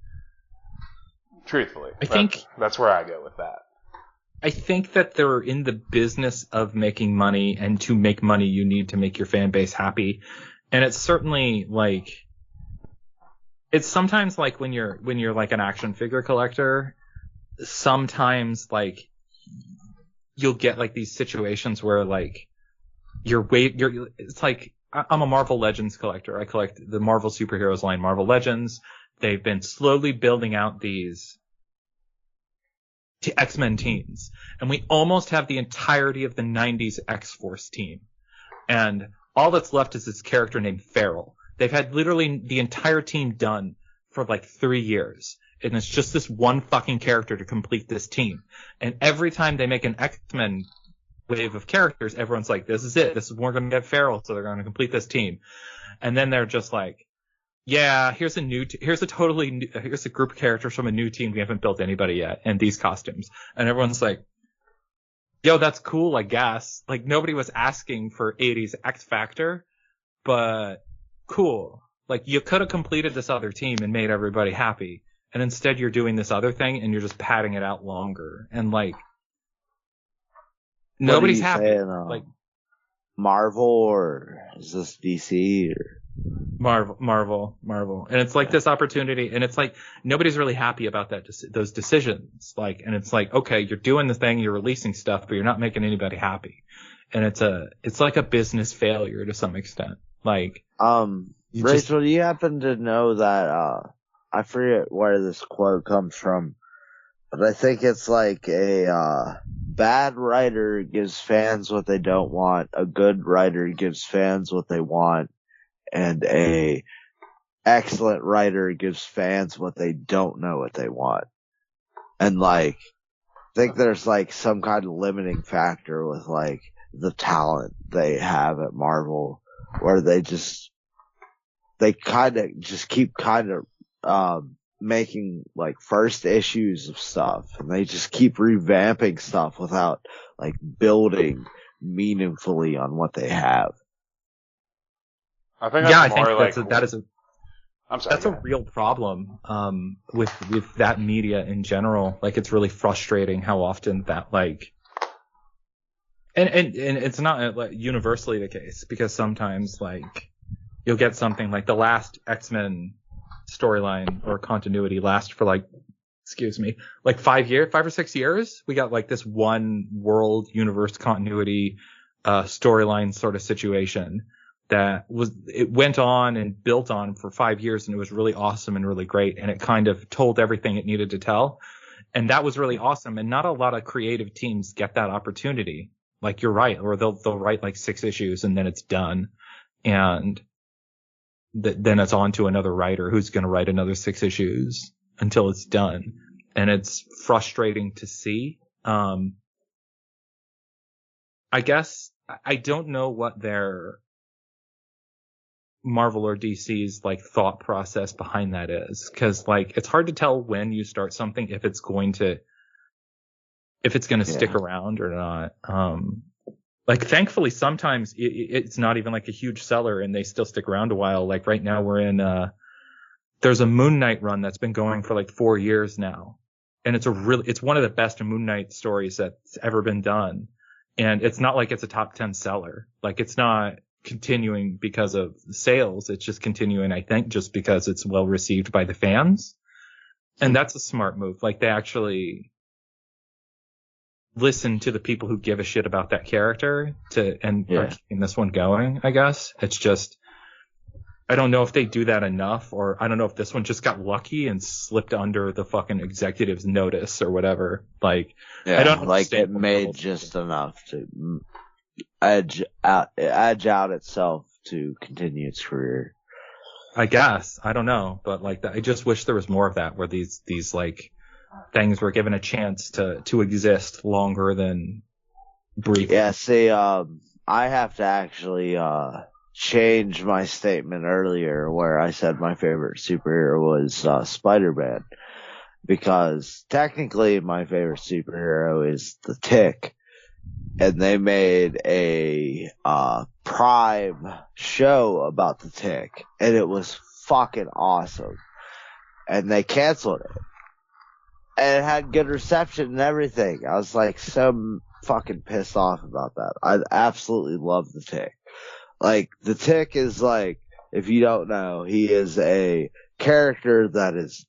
Truthfully. I think that's where I go with that. I think that they're in the business of making money, and to make money, you need to make your fan base happy. And it's certainly like, it's sometimes like when you're like an action figure collector, sometimes like you'll get like these situations where like it's like, I'm a Marvel Legends collector. I collect the Marvel superheroes line, Marvel Legends. They've been slowly building out these X-Men teams, and we almost have the entirety of the 90s X-Force team. And all that's left is this character named Feral. They've had literally the entire team done for like 3 years. And it's just this one fucking character to complete this team. And every time they make an X-Men wave of characters, everyone's like, this is it. We're going to get Feral, so they're going to complete this team. And then they're just like, yeah, here's a group of characters from a new team. We haven't built anybody yet, and these costumes. And everyone's like, yo, that's cool, I guess. Like, nobody was asking for 80s X Factor, but cool. Like, you could have completed this other team and made everybody happy. And instead you're doing this other thing and you're just padding it out longer. And like, nobody's happy. Saying, like Marvel, or is this DC or Marvel. And it's like this opportunity, and it's like nobody's really happy about those decisions. Like, and it's like, okay, you're doing the thing, you're releasing stuff, but you're not making anybody happy. And it's like a business failure to some extent. Like, Rachel, do you happen to know that, I forget where this quote comes from, but I think it's like a, bad writer gives fans what they don't want, a good writer gives fans what they want, and a excellent writer gives fans what they don't know what they want. And like, I think there's like some kind of limiting factor with like the talent they have at Marvel, where they kind of just keep kind of, making like first issues of stuff, and they just keep revamping stuff without like building meaningfully on what they have. I think that's that's a real problem with that media in general. Like, it's really frustrating how often that like, and it's not like universally the case, because sometimes like you'll get something like the last X-Men storyline or continuity last for like 5 or 6 years. We got like this one world universe continuity storyline sort of situation that it went on and built on for 5 years, and it was really awesome and really great, and it kind of told everything it needed to tell, and that was really awesome. And not a lot of creative teams get that opportunity. Like, you're right, or they'll write like 6 issues and then it's done, and then it's on to another writer who's going to write another 6 issues until it's done. And it's frustrating to see. I guess I don't know what their Marvel or DC's like thought process behind that is. 'Cause like, it's hard to tell when you start something, if it's going to stick around or not. Like, thankfully, sometimes it's not even like a huge seller and they still stick around a while. Like, right now we're in, there's a Moon Knight run that's been going for like 4 years now. And it's one of the best Moon Knight stories that's ever been done. And it's not like it's a top 10 seller. Like, it's not continuing because of sales. It's just continuing, I think, just because it's well received by the fans. And that's a smart move. Like, listen to the people who give a shit about that character are keeping this one going, I guess. It's just, I don't know if they do that enough, or I don't know if this one just got lucky and slipped under the fucking executive's notice or whatever. Like, I don't like it understand made just enough to edge out itself to continue its career. I guess. I don't know. But like, I just wish there was more of that, where these like things were given a chance to exist longer than briefly. Yeah, see, I have to actually, change my statement earlier where I said my favorite superhero was, Spider-Man. Because technically my favorite superhero is the Tick. And they made a, Prime show about the Tick. And it was fucking awesome. And they canceled it. And it had good reception and everything. I was like so fucking pissed off about that. I absolutely love the Tick. Like, the Tick is like, if you don't know, he is a character that is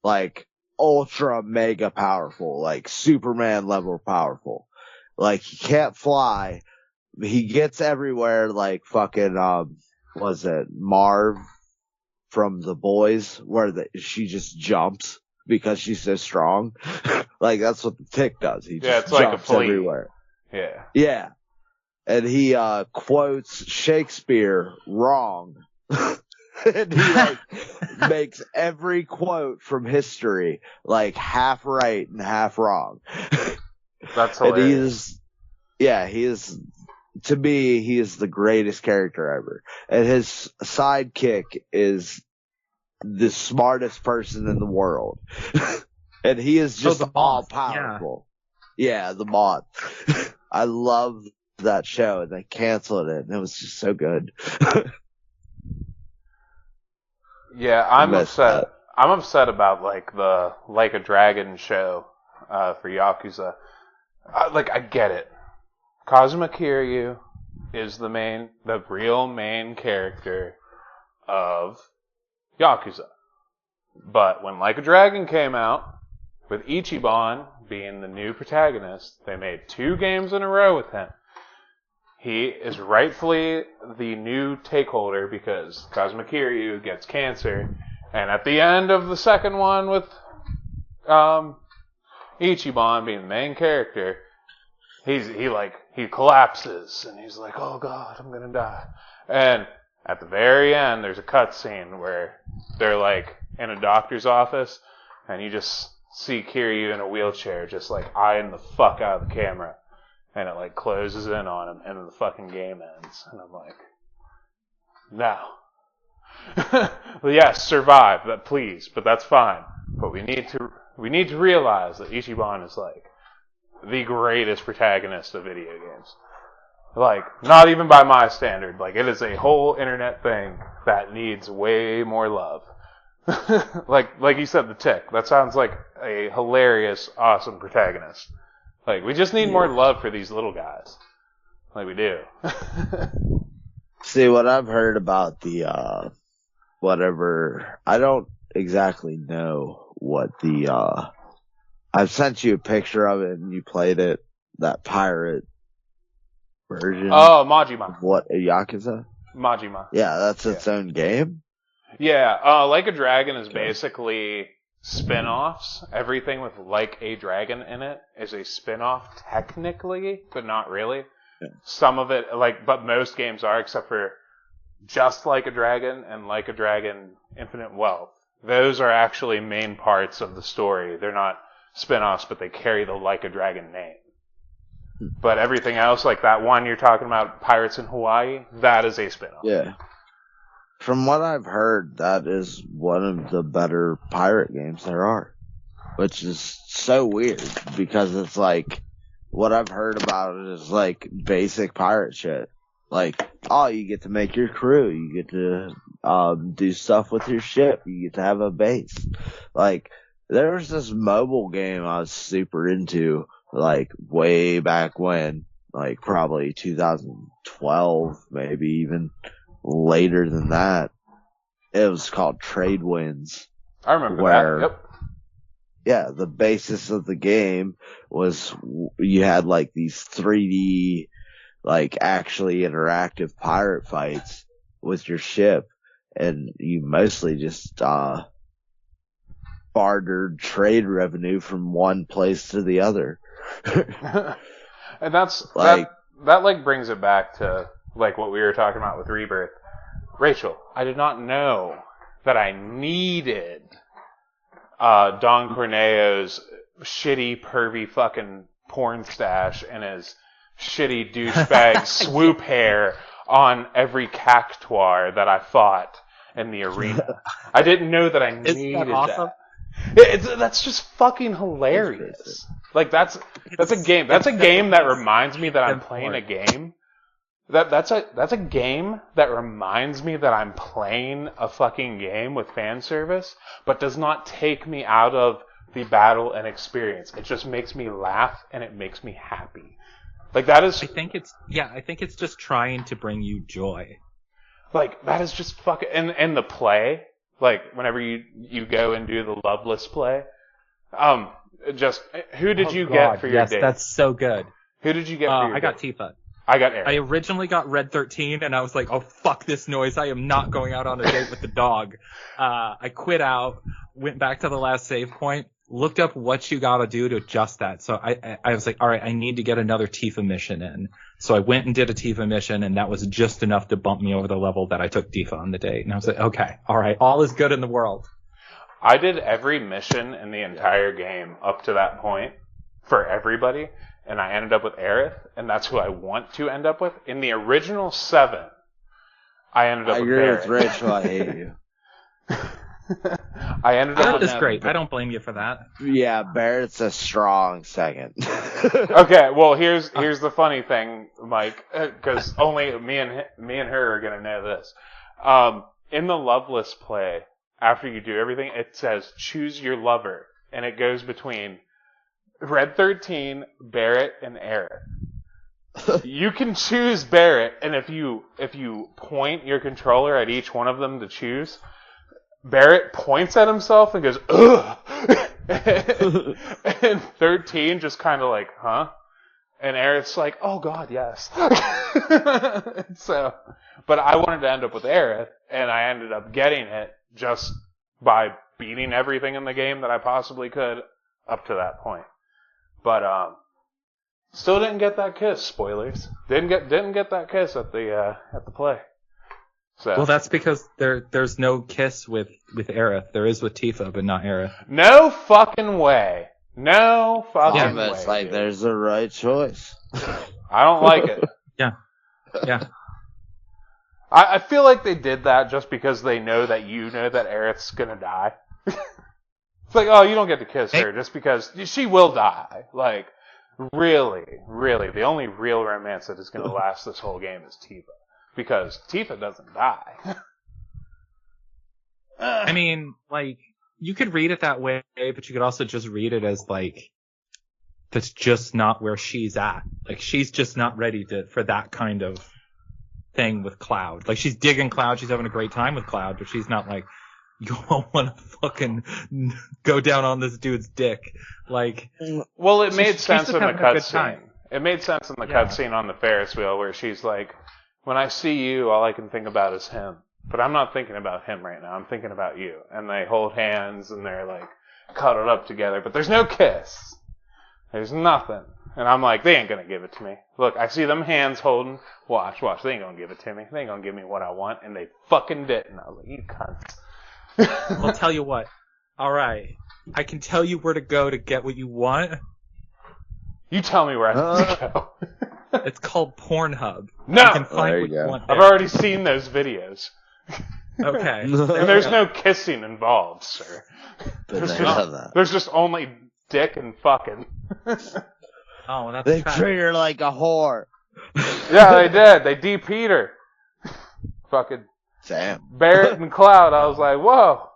like ultra mega powerful, like Superman level powerful. Like, he can't fly. He gets everywhere like fucking, was it Marv from The Boys, where she just jumps because she's so strong. Like, that's what the Tick does. He just it's like jumps a flea. everywhere. Yeah. Yeah. And he, quotes Shakespeare wrong. And he, like, makes every quote from history, like, half right and half wrong. That's hilarious. And he is, to me, he is the greatest character ever. And his sidekick is the smartest person in the world. And he is just all powerful. Yeah, the moth. I love that show, and they canceled it, and it was just so good. Yeah, I'm upset. I'm upset about like the Like a Dragon show for Yakuza. I get it. Kazuma Kiryu is the real main character of Yakuza. But when Like a Dragon came out, with Ichiban being the new protagonist, they made 2 games in a row with him. He is rightfully the new takeholder because Kazuma Kiryu gets cancer, and at the end of the second one with Ichiban being the main character, he collapses and he's like, oh god, I'm gonna die. And at the very end, there's a cutscene where they're like in a doctor's office, and you just see Kiryu in a wheelchair, just like eyeing the fuck out of the camera. And it like closes in on him, and then the fucking game ends. And I'm like, no. Well, yes, survive, that please, but that's fine. But we need to realize that Ichiban is like the greatest protagonist of video games. Like, not even by my standard. Like, it is a whole internet thing that needs way more love. like you said, the Tick. That sounds like a hilarious, awesome protagonist. Like, we just need more love for these little guys. Like we do. See, what I've heard about the, whatever, I don't exactly know what the, I've sent you a picture of it and you played it, that pirate version. Oh, Majima. What, Yakuza? Majima. Yeah, that's its own game? Yeah, Like a Dragon is basically spin-offs. Everything with Like a Dragon in it is a spin-off technically, but not really. Yeah. Some of it, but most games are, except for just Like a Dragon and Like a Dragon Infinite Wealth. Those are actually main parts of the story. They're not spin-offs, but they carry the Like a Dragon name. But everything else, like that one you're talking about, Pirates in Hawaii, that is a spin-off. Yeah. From what I've heard, that is one of the better pirate games there are. Which is so weird, because it's like, what I've heard about it is like basic pirate shit. Like, oh, you get to make your crew, you get to do stuff with your ship, you get to have a base. Like, there was this mobile game I was super into, like, way back when, like, probably 2012, maybe even later than that. It was called Trade Winds. I remember that. Yep. the basis of the game was you had like these 3D, like actually interactive pirate fights with your ship, and you mostly just bartered trade revenue from one place to the other. And that's Like- that like brings it back to like what we were talking about with Rebirth. Rachel, I did not know that I needed Don Corneo's shitty, pervy fucking porn stash and his shitty douchebag swoop hair on every cactuar that I fought in the arena. I didn't know that I needed that awesome? that. That's just fucking hilarious. Like that's a game. That's a game that reminds me that I'm playing a game. That's a game that reminds me that I'm playing a fucking game with fan service, but does not take me out of the battle and experience. It just makes me laugh and it makes me happy. Like that is. I think it's just trying to bring you joy. Like that is just fucking and the play. Like whenever you go and do the Loveless play, just who did you get for your date? Yes, that's so good. Who did you get for your I got date? Tifa. I got Eric. I originally got Red 13, and I was like, oh, fuck this noise. I am not going out on a date with the dog. I quit out, went back to the last save point, looked up what you gotta do to adjust that. So I was like, all right, I need to get another Tifa mission in. So I went and did a Tifa mission, and that was just enough to bump me over the level that I took Tifa on the date. And I was like, okay, all right, all is good in the world. I did every mission in the entire game up to that point for everybody, and I ended up with Aerith, and that's who I want to end up with. In the original 7, I ended up with agree Barrett. with Rachel, I hate you. I ended up That with is great. I don't blame you for that. Yeah, Barrett's a strong second. Okay, well here's the funny thing, Mike, because only me and her are gonna know this. In the Loveless play, after you do everything, it says choose your lover, and it goes between Red 13, Barrett, and Aerith. You can choose Barrett, and if you point your controller at each one of them to choose, Barrett points at himself and goes, ugh! And 13 just kind of like, huh? And Aerith's like, oh god, yes. So, but I wanted to end up with Aerith, and I ended up getting it just by beating everything in the game that I possibly could up to that point. But, still didn't get that kiss, spoilers. Didn't get that kiss at the play. So. Well, that's because there's no kiss with Aerith. There is with Tifa, but not Aerith. No fucking way. No fucking way. It's like there's a right choice. I don't like it. Yeah. I feel like they did that just because they know that you know that Aerith's gonna die. It's like, oh, you don't get to kiss her just because she will die. Like, really, the only real romance that is gonna last this whole game is Tifa. Because Tifa doesn't die. I mean, like, you could read it that way, but you could also just read it as, like, that's just not where she's at. Like, she's just not ready for that kind of thing with Cloud. Like, she's digging Cloud, she's having a great time with Cloud, but she's not like, you don't want to fucking go down on this dude's dick. Like, well, it made sense in the cutscene. time. It made sense in the cutscene on the Ferris wheel where she's like, when I see you, all I can think about is him. But I'm not thinking about him right now. I'm thinking about you. And they hold hands and they're like cuddled up together. But there's no kiss. There's nothing. And I'm like, they ain't gonna give it to me. Look, I see them hands holding. Watch. They ain't gonna give it to me. They ain't gonna give me what I want. And they fucking didn't. I was like, you cunts. I'll tell you what. Alright. I can tell you where to go to get what you want. You tell me where I need to go. It's called Pornhub. No! You can find what you want there. I've already seen those videos. Okay. And there's no kissing involved, sir. There's just only dick and fucking. Oh, that's They fat. treat her like a whore. Yeah, they did. They DP'd her. Fucking Damn. Barrett and Cloud. I was like, whoa.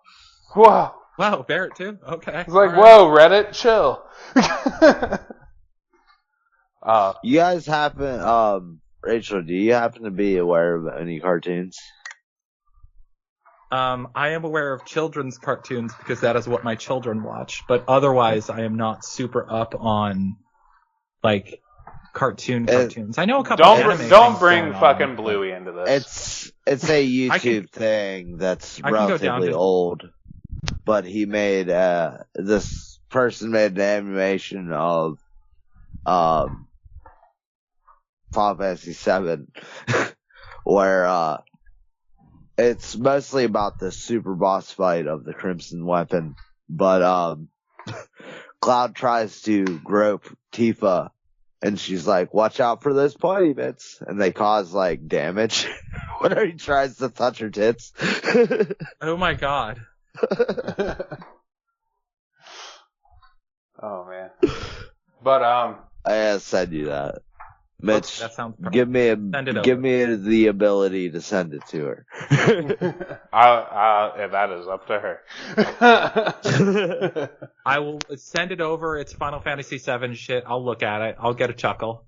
Wow, Barrett too? Okay. It's like, whoa, Reddit, chill. You guys happen, Rachel, do you happen to be aware of any cartoons? I am aware of children's cartoons because that is what my children watch, but otherwise I am not super up on, like, cartoons. I know a couple anime things Don't bring going fucking on, Bluey into this. It's a YouTube thing that's I can go down relatively to- old, but he made this person made an animation of Final Fantasy VII, where it's mostly about the super boss fight of the Crimson Weapon, but Cloud tries to grope Tifa, and she's like, "Watch out for those pointy bits," and they cause like damage whenever he tries to touch her tits. Oh my god. Oh man. But I gotta send you that. Mitch, that sounds perfect. give me Send it the ability to send it to her. that is up to her. I will send it over. It's Final Fantasy VII shit. I'll look at it. I'll get a chuckle.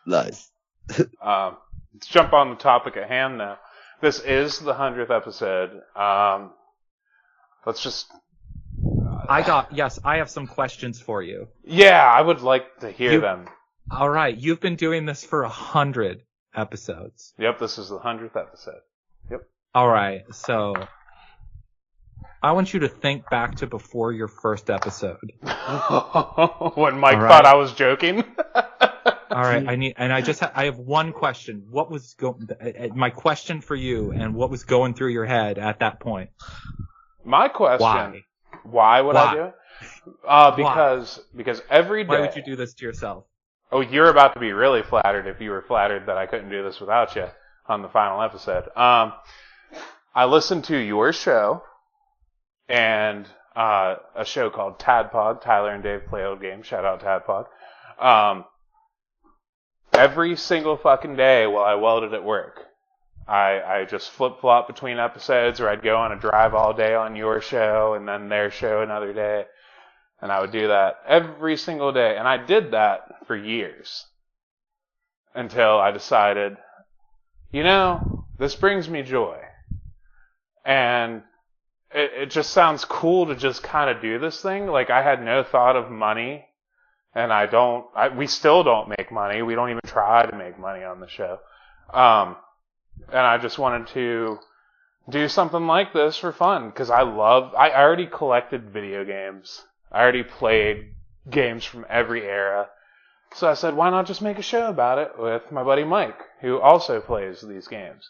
Nice. Let's jump on the topic at hand now. This is the 100th episode. Let's just... I have some questions for you. Yeah, I would like to hear them. All right, you've been doing this for 100 episodes. Yep, this is the 100th episode. Yep. All right, so I want you to think back to before your first episode. When Mike All right. thought I was joking. All right, I have one question. What was my question for you, and what was going through your head at that point? My question. Why would I do it? Because every day. Why would you do this to yourself? Oh, you're about to be really flattered if you were flattered that I couldn't do this without you on the final episode. I listened to your show and a show called Tadpog. Tyler and Dave play old games. Shout out Tadpog. Every single fucking day while I welded at work, I just flip-flop between episodes, or I'd go on a drive all day on your show and then their show another day. And I would do that every single day. And I did that for years. Until I decided, this brings me joy. And it just sounds cool to just kind of do this thing. Like, I had no thought of money. And we still don't make money. We don't even try to make money on the show. And I just wanted to do something like this for fun. Because I already collected video games. I already played games from every era. So I said, why not just make a show about it with my buddy Mike, who also plays these games.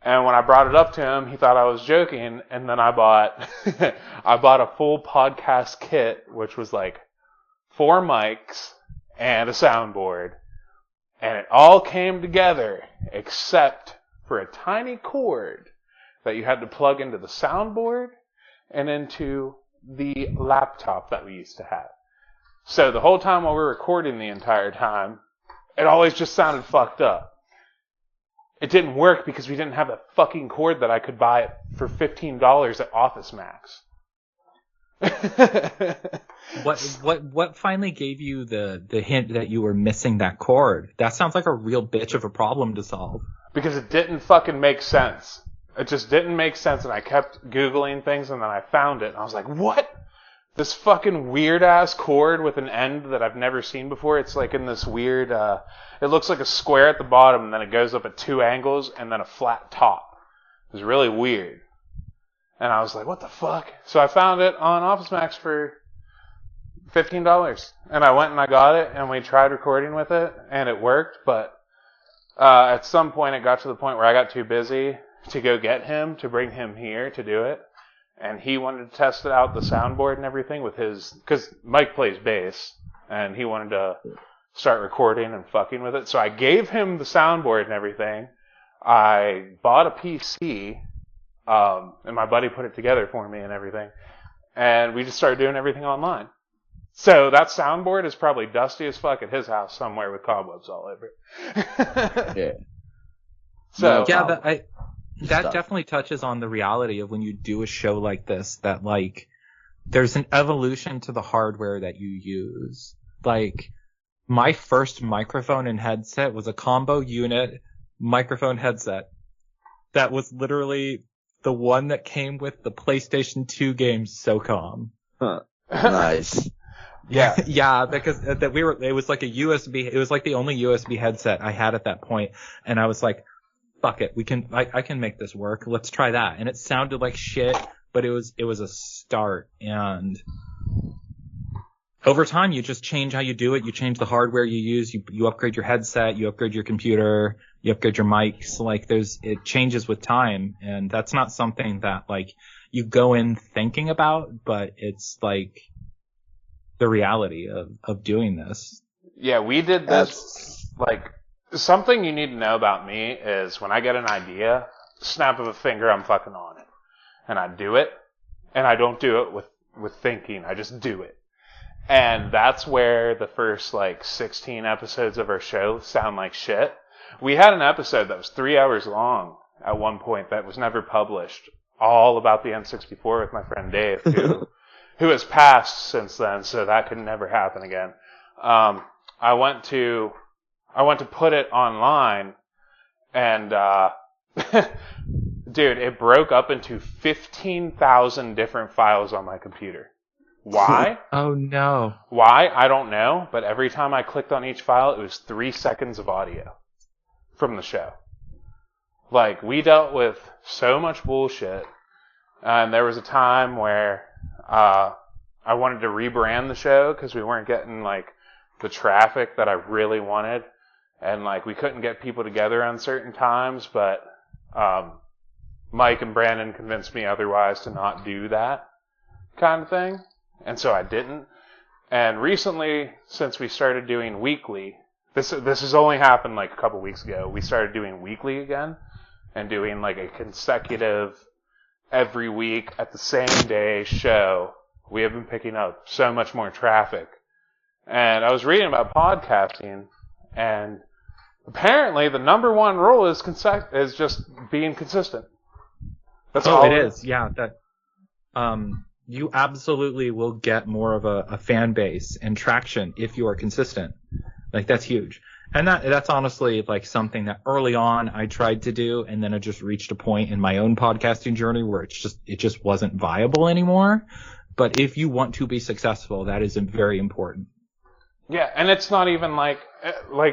And when I brought it up to him, he thought I was joking. And then I bought a full podcast kit, which was like 4 mics and a soundboard. And it all came together except for a tiny cord that you had to plug into the soundboard and into the laptop that we used to have. So the whole time while we were recording the entire time, it always just sounded fucked up. It didn't work because we didn't have that fucking cord that I could buy for $15 at Office Max. What finally gave you the hint that you were missing that cord? That sounds like a real bitch of a problem to solve. Because it didn't fucking make sense. It just didn't make sense, and I kept Googling things, and then I found it, and I was like, what? This fucking weird-ass cord with an end that I've never seen before. It's like in this weird, it looks like a square at the bottom, and then it goes up at 2 angles, and then a flat top. It was really weird. And I was like, what the fuck? So I found it on Office Max for $15. And I went and I got it, and we tried recording with it, and it worked, but at some point it got to the point where I got too busy to go get him, to bring him here to do it. And he wanted to test it out, the soundboard and everything with because Mike plays bass, and he wanted to start recording and fucking with it. So I gave him the soundboard and everything. I bought a PC, and my buddy put it together for me and everything. And we just started doing everything online. So that soundboard is probably dusty as fuck at his house somewhere with cobwebs all over it. Yeah. So Yeah, that definitely touches on the reality of when you do a show like this, that like there's an evolution to the hardware that you use. Like my first microphone and headset was a combo unit microphone headset that was literally the one that came with the PlayStation 2 game SOCOM. Huh. Nice. Yeah. Yeah, because it was like a USB, it was like the only USB headset I had at that point, and I was like, fuck it, I can make this work, let's try that. And it sounded like shit, but it was a start, and over time you just change how you do it, you change the hardware you use, you upgrade your headset, you upgrade your computer, you upgrade your mics, like it changes with time, and that's not something that like you go in thinking about, but it's like the reality of doing this. Yeah, we did this, like, something you need to know about me is when I get an idea, snap of a finger, I'm fucking on it. And I do it, and I don't do it with thinking, I just do it. And that's where the first, 16 episodes of our show sound like shit. We had an episode that was 3 hours long at one point that was never published, all about the N64 with my friend Dave, who has passed since then, so that could never happen again. I went to put it online, and dude, it broke up into 15,000 different files on my computer. Why? Oh no. Why? I don't know, but every time I clicked on each file, it was 3 seconds of audio from the show. Like, we dealt with so much bullshit, and there was a time where I wanted to rebrand the show because we weren't getting the traffic that I really wanted, and we couldn't get people together on certain times, but Mike and Brandon convinced me otherwise to not do that kind of thing, and so I didn't. And recently, since we started doing weekly, this has only happened a couple weeks ago, we started doing weekly again and doing a consecutive every week at the same day show. We have been picking up so much more traffic. And I was reading about podcasting, and apparently the number one rule is just being consistent. That's all it is. Yeah, that you absolutely will get more of a fan base and traction if you are consistent. That's huge. And that's honestly something that early on I tried to do, and then I just reached a point in my own podcasting journey where it just wasn't viable anymore. But if you want to be successful, that is very important. Yeah, and it's not even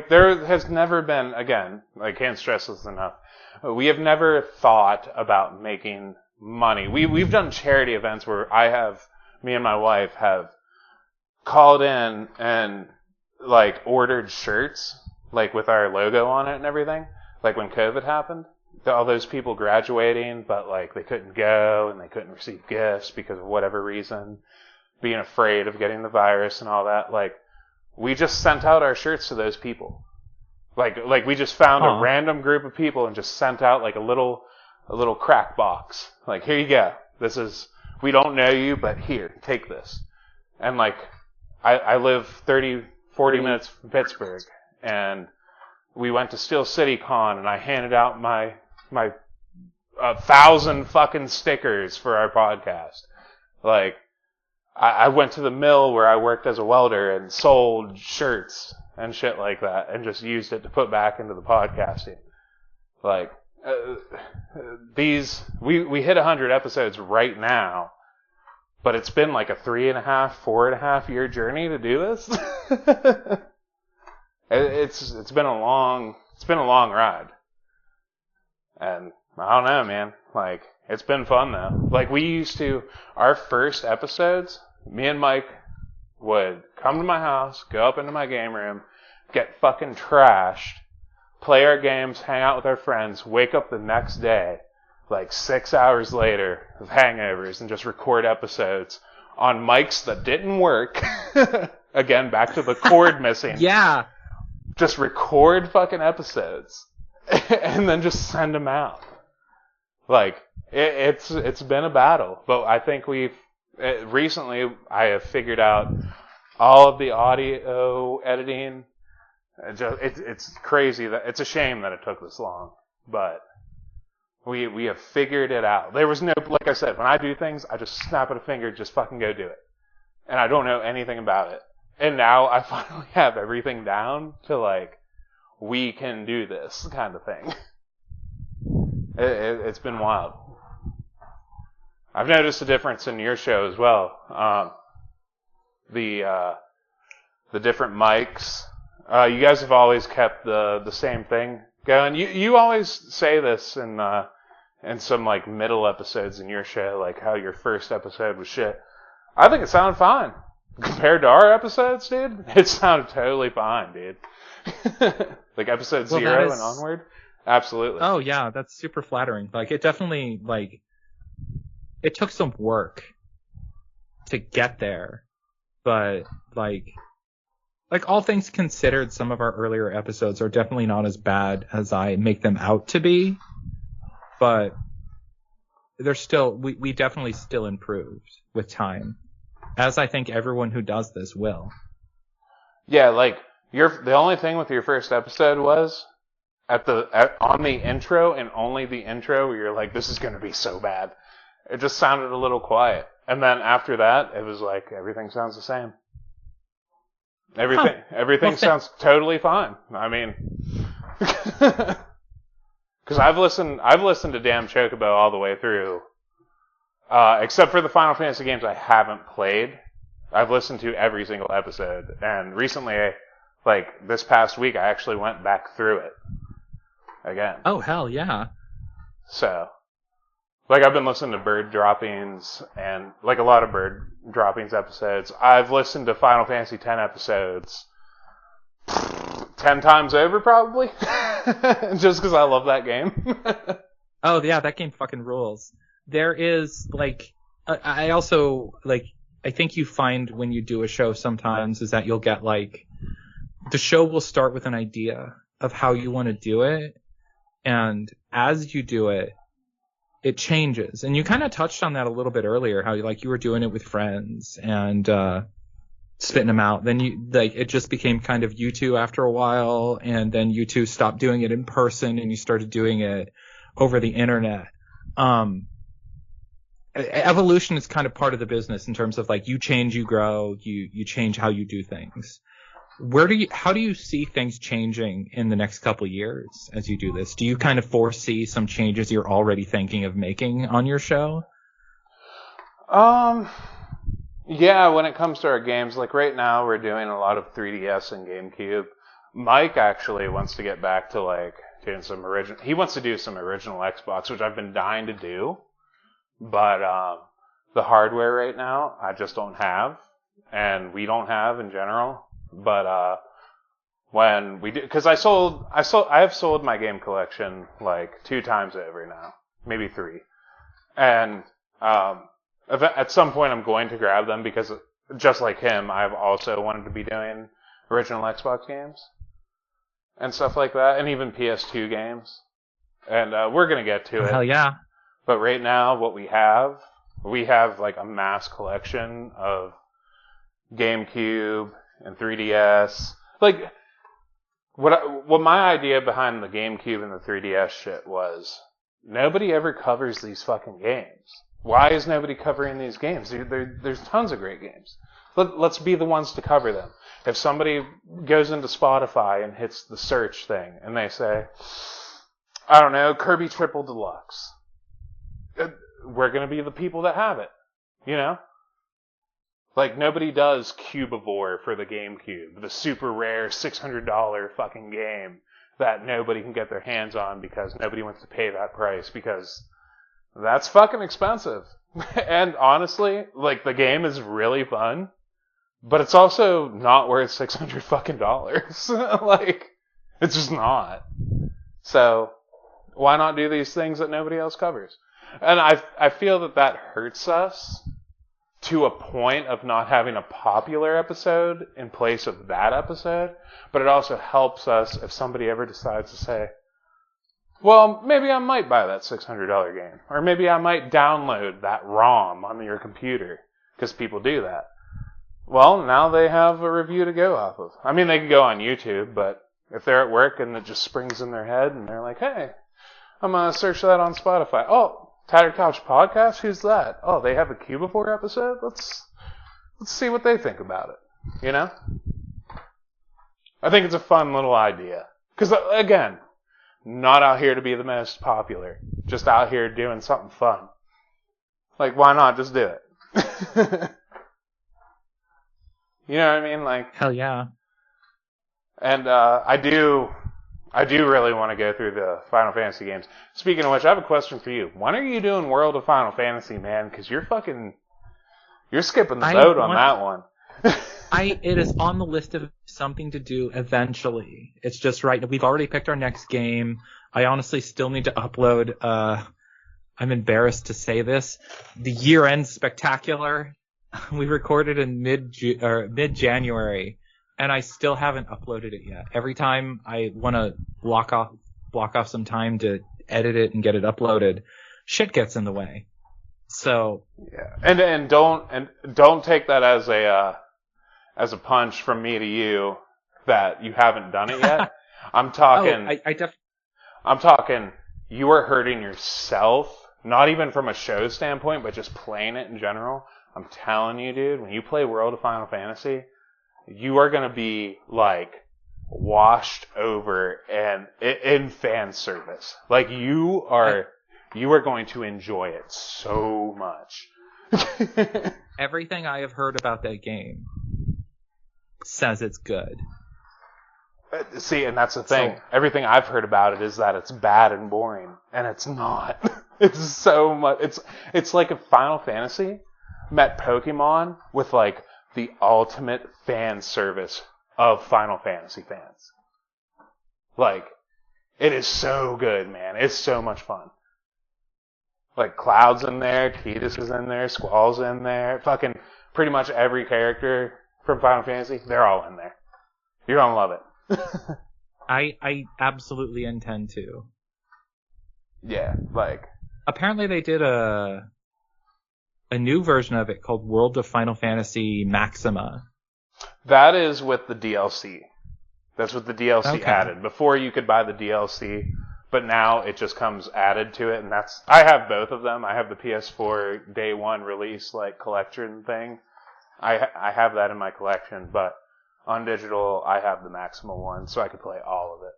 there has never been, again, I can't stress this enough, we have never thought about making money. We've done charity events where me and my wife have called in and ordered shirts, with our logo on it and everything, when COVID happened. All those people graduating, but they couldn't go and they couldn't receive gifts because of whatever reason, being afraid of getting the virus and all that. We just sent out our shirts to those people. We just found a random group of people and just sent out a little crack box. Here you go. We don't know you, but here, take this. And I live 30, 40 minutes from Pittsburgh, and we went to Steel City Con, and I handed out my 1,000 fucking stickers for our podcast. I went to the mill where I worked as a welder and sold shirts and shit like that, and just used it to put back into the podcasting. We hit 100 episodes right now, but it's been a 4.5 year journey to do this. It's been a long ride. And I don't know, man. It's been fun though. Our first episodes, me and Mike would come to my house, go up into my game room, get fucking trashed, play our games, hang out with our friends, wake up the next day, 6 hours later of hangovers, and just record episodes on mics that didn't work. Again, back to the cord missing. Yeah. Just record fucking episodes and then just send them out. It's been a battle, but I think recently I have figured out all of the audio editing. It's crazy it's a shame that it took this long, but we have figured it out. There was no, like I said, when I do things, I just snap at a finger, just fucking go do it. And I don't know anything about it. And now I finally have everything down to we can do this kind of thing. It's been wild. I've noticed a difference in your show as well. The different mics. You guys have always kept the same thing going. You always say this in some like middle episodes in your show, like how your first episode was shit. I think it sounded fine compared to our episodes, dude. It sounded totally fine, dude. Like episode 0 and onward. Absolutely. Oh yeah, that's super flattering. Like it definitely it took some work to get there, but like all things considered, some of our earlier episodes are definitely not as bad as I make them out to be, but they're still, we definitely still improved with time, as I think everyone who does this will. Yeah, like the only thing with your first episode was on the intro and only the intro where you're like, this is going to be so bad. It just sounded a little quiet. And then after that, it was like, everything sounds the same. Everything sounds totally fine. I mean, because I've listened to Damn Chocobo all the way through, except for the Final Fantasy games I haven't played. I've listened to every single episode, and recently, like this past week, I actually went back through it again. Oh hell yeah! So, like I've been listening to Bird Droppings and like a lot of Bird Droppings episodes. I've listened to Final Fantasy X episodes 10 times over probably, just because I love that game. Oh yeah, that game fucking rules. There is like, I also like, I think you find when you do a show sometimes is that you'll get like, the show will start with an idea of how you want to do it, and as you do it, it changes. And you kind of touched on that a little bit earlier, how you were doing it with friends and spitting them out. Then it just became kind of you two after a while, and then you two stopped doing it in person and you started doing it over the internet. Evolution is kind of part of the business in terms of like you change, you grow, you change how you do things. How do you see things changing in the next couple of years as you do this? Do you kind of foresee some changes you're already thinking of making on your show? Yeah, when it comes to our games, like right now we're doing a lot of 3DS and GameCube. Mike actually wants to get back to like doing he wants to do some original Xbox, which I've been dying to do. But the hardware right now, I just don't have, and we don't have in general. But when we do, because I have sold my game collection like 2 times over now, maybe 3, and at some point I'm going to grab them because just like him, I've also wanted to be doing original Xbox games and stuff like that, and even PS2 games, and we're gonna get to it. Hell yeah. But right now, what we have like a mass collection of GameCube and 3DS. Like, what my idea behind the GameCube and the 3DS shit was, nobody ever covers these fucking games. Why is nobody covering these games? There's tons of great games. Let's be the ones to cover them. If somebody goes into Spotify and hits the search thing and they say, I don't know, Kirby Triple Deluxe, we're going to be the people that have it, you know? Like, nobody does Cubivore for the GameCube, the super rare $600 fucking game that nobody can get their hands on because nobody wants to pay that price because that's fucking expensive. And honestly, like, the game is really fun, but it's also not worth $600 fucking dollars. Like, it's just not. So, why not do these things that nobody else covers? And I feel that hurts us to a point of not having a popular episode in place of that episode, but it also helps us if somebody ever decides to say, well, maybe I might buy that $600 game, or maybe I might download that ROM on your computer, because people do that. Well, now they have a review to go off of. I mean, they can go on YouTube, but if they're at work and it just springs in their head and they're like, hey, I'm going to search that on Spotify. Oh, Tattered Couch Podcast? Who's that? Oh, they have a Cubivore episode? Let's see what they think about it. You know? I think it's a fun little idea. Because, again, not out here to be the most popular. Just out here doing something fun. Like, why not just do it? You know what I mean? Like, Hell yeah. and I do really want to go through the Final Fantasy games. Speaking of which, I have a question for you. When are you doing World of Final Fantasy, man? Because you're skipping the boat on that one. It is on the list of something to do eventually. It's just right. We've already picked our next game. I honestly still need to upload, I'm embarrassed to say this, the year-end spectacular. We recorded in mid-January, and I still haven't uploaded it yet. Every time I want to block off some time to edit it and get it uploaded, shit gets in the way. So yeah, and don't take that as a punch from me to you that you haven't done it yet. I'm talking. I'm talking. You are hurting yourself. Not even from a show standpoint, but just playing it in general. I'm telling you, dude, when you play World of Final Fantasy, you are going to be, like, washed over and in fan service. Like, you are going to enjoy it so much. Everything I have heard about that game says it's good. See, and that's the thing. Everything I've heard about it is that it's bad and boring. And it's not. It's so much. It's like if Final Fantasy met Pokemon with, like, the ultimate fan service of Final Fantasy fans. Like, it is so good, man. It's so much fun. Like, Cloud's in there, Tidus is in there, Squall's in there, fucking pretty much every character from Final Fantasy, they're all in there. You're gonna love it. I absolutely intend to. Yeah, like... Apparently they did a new version of it called World of Final Fantasy Maxima. That is with the DLC. That's what the DLC Okay. added. Before you could buy the DLC, but now it just comes added to it, and I have both of them. I have the PS4 day one release, like, collection thing. I have that in my collection, but on digital, I have the Maxima one, so I could play all of it.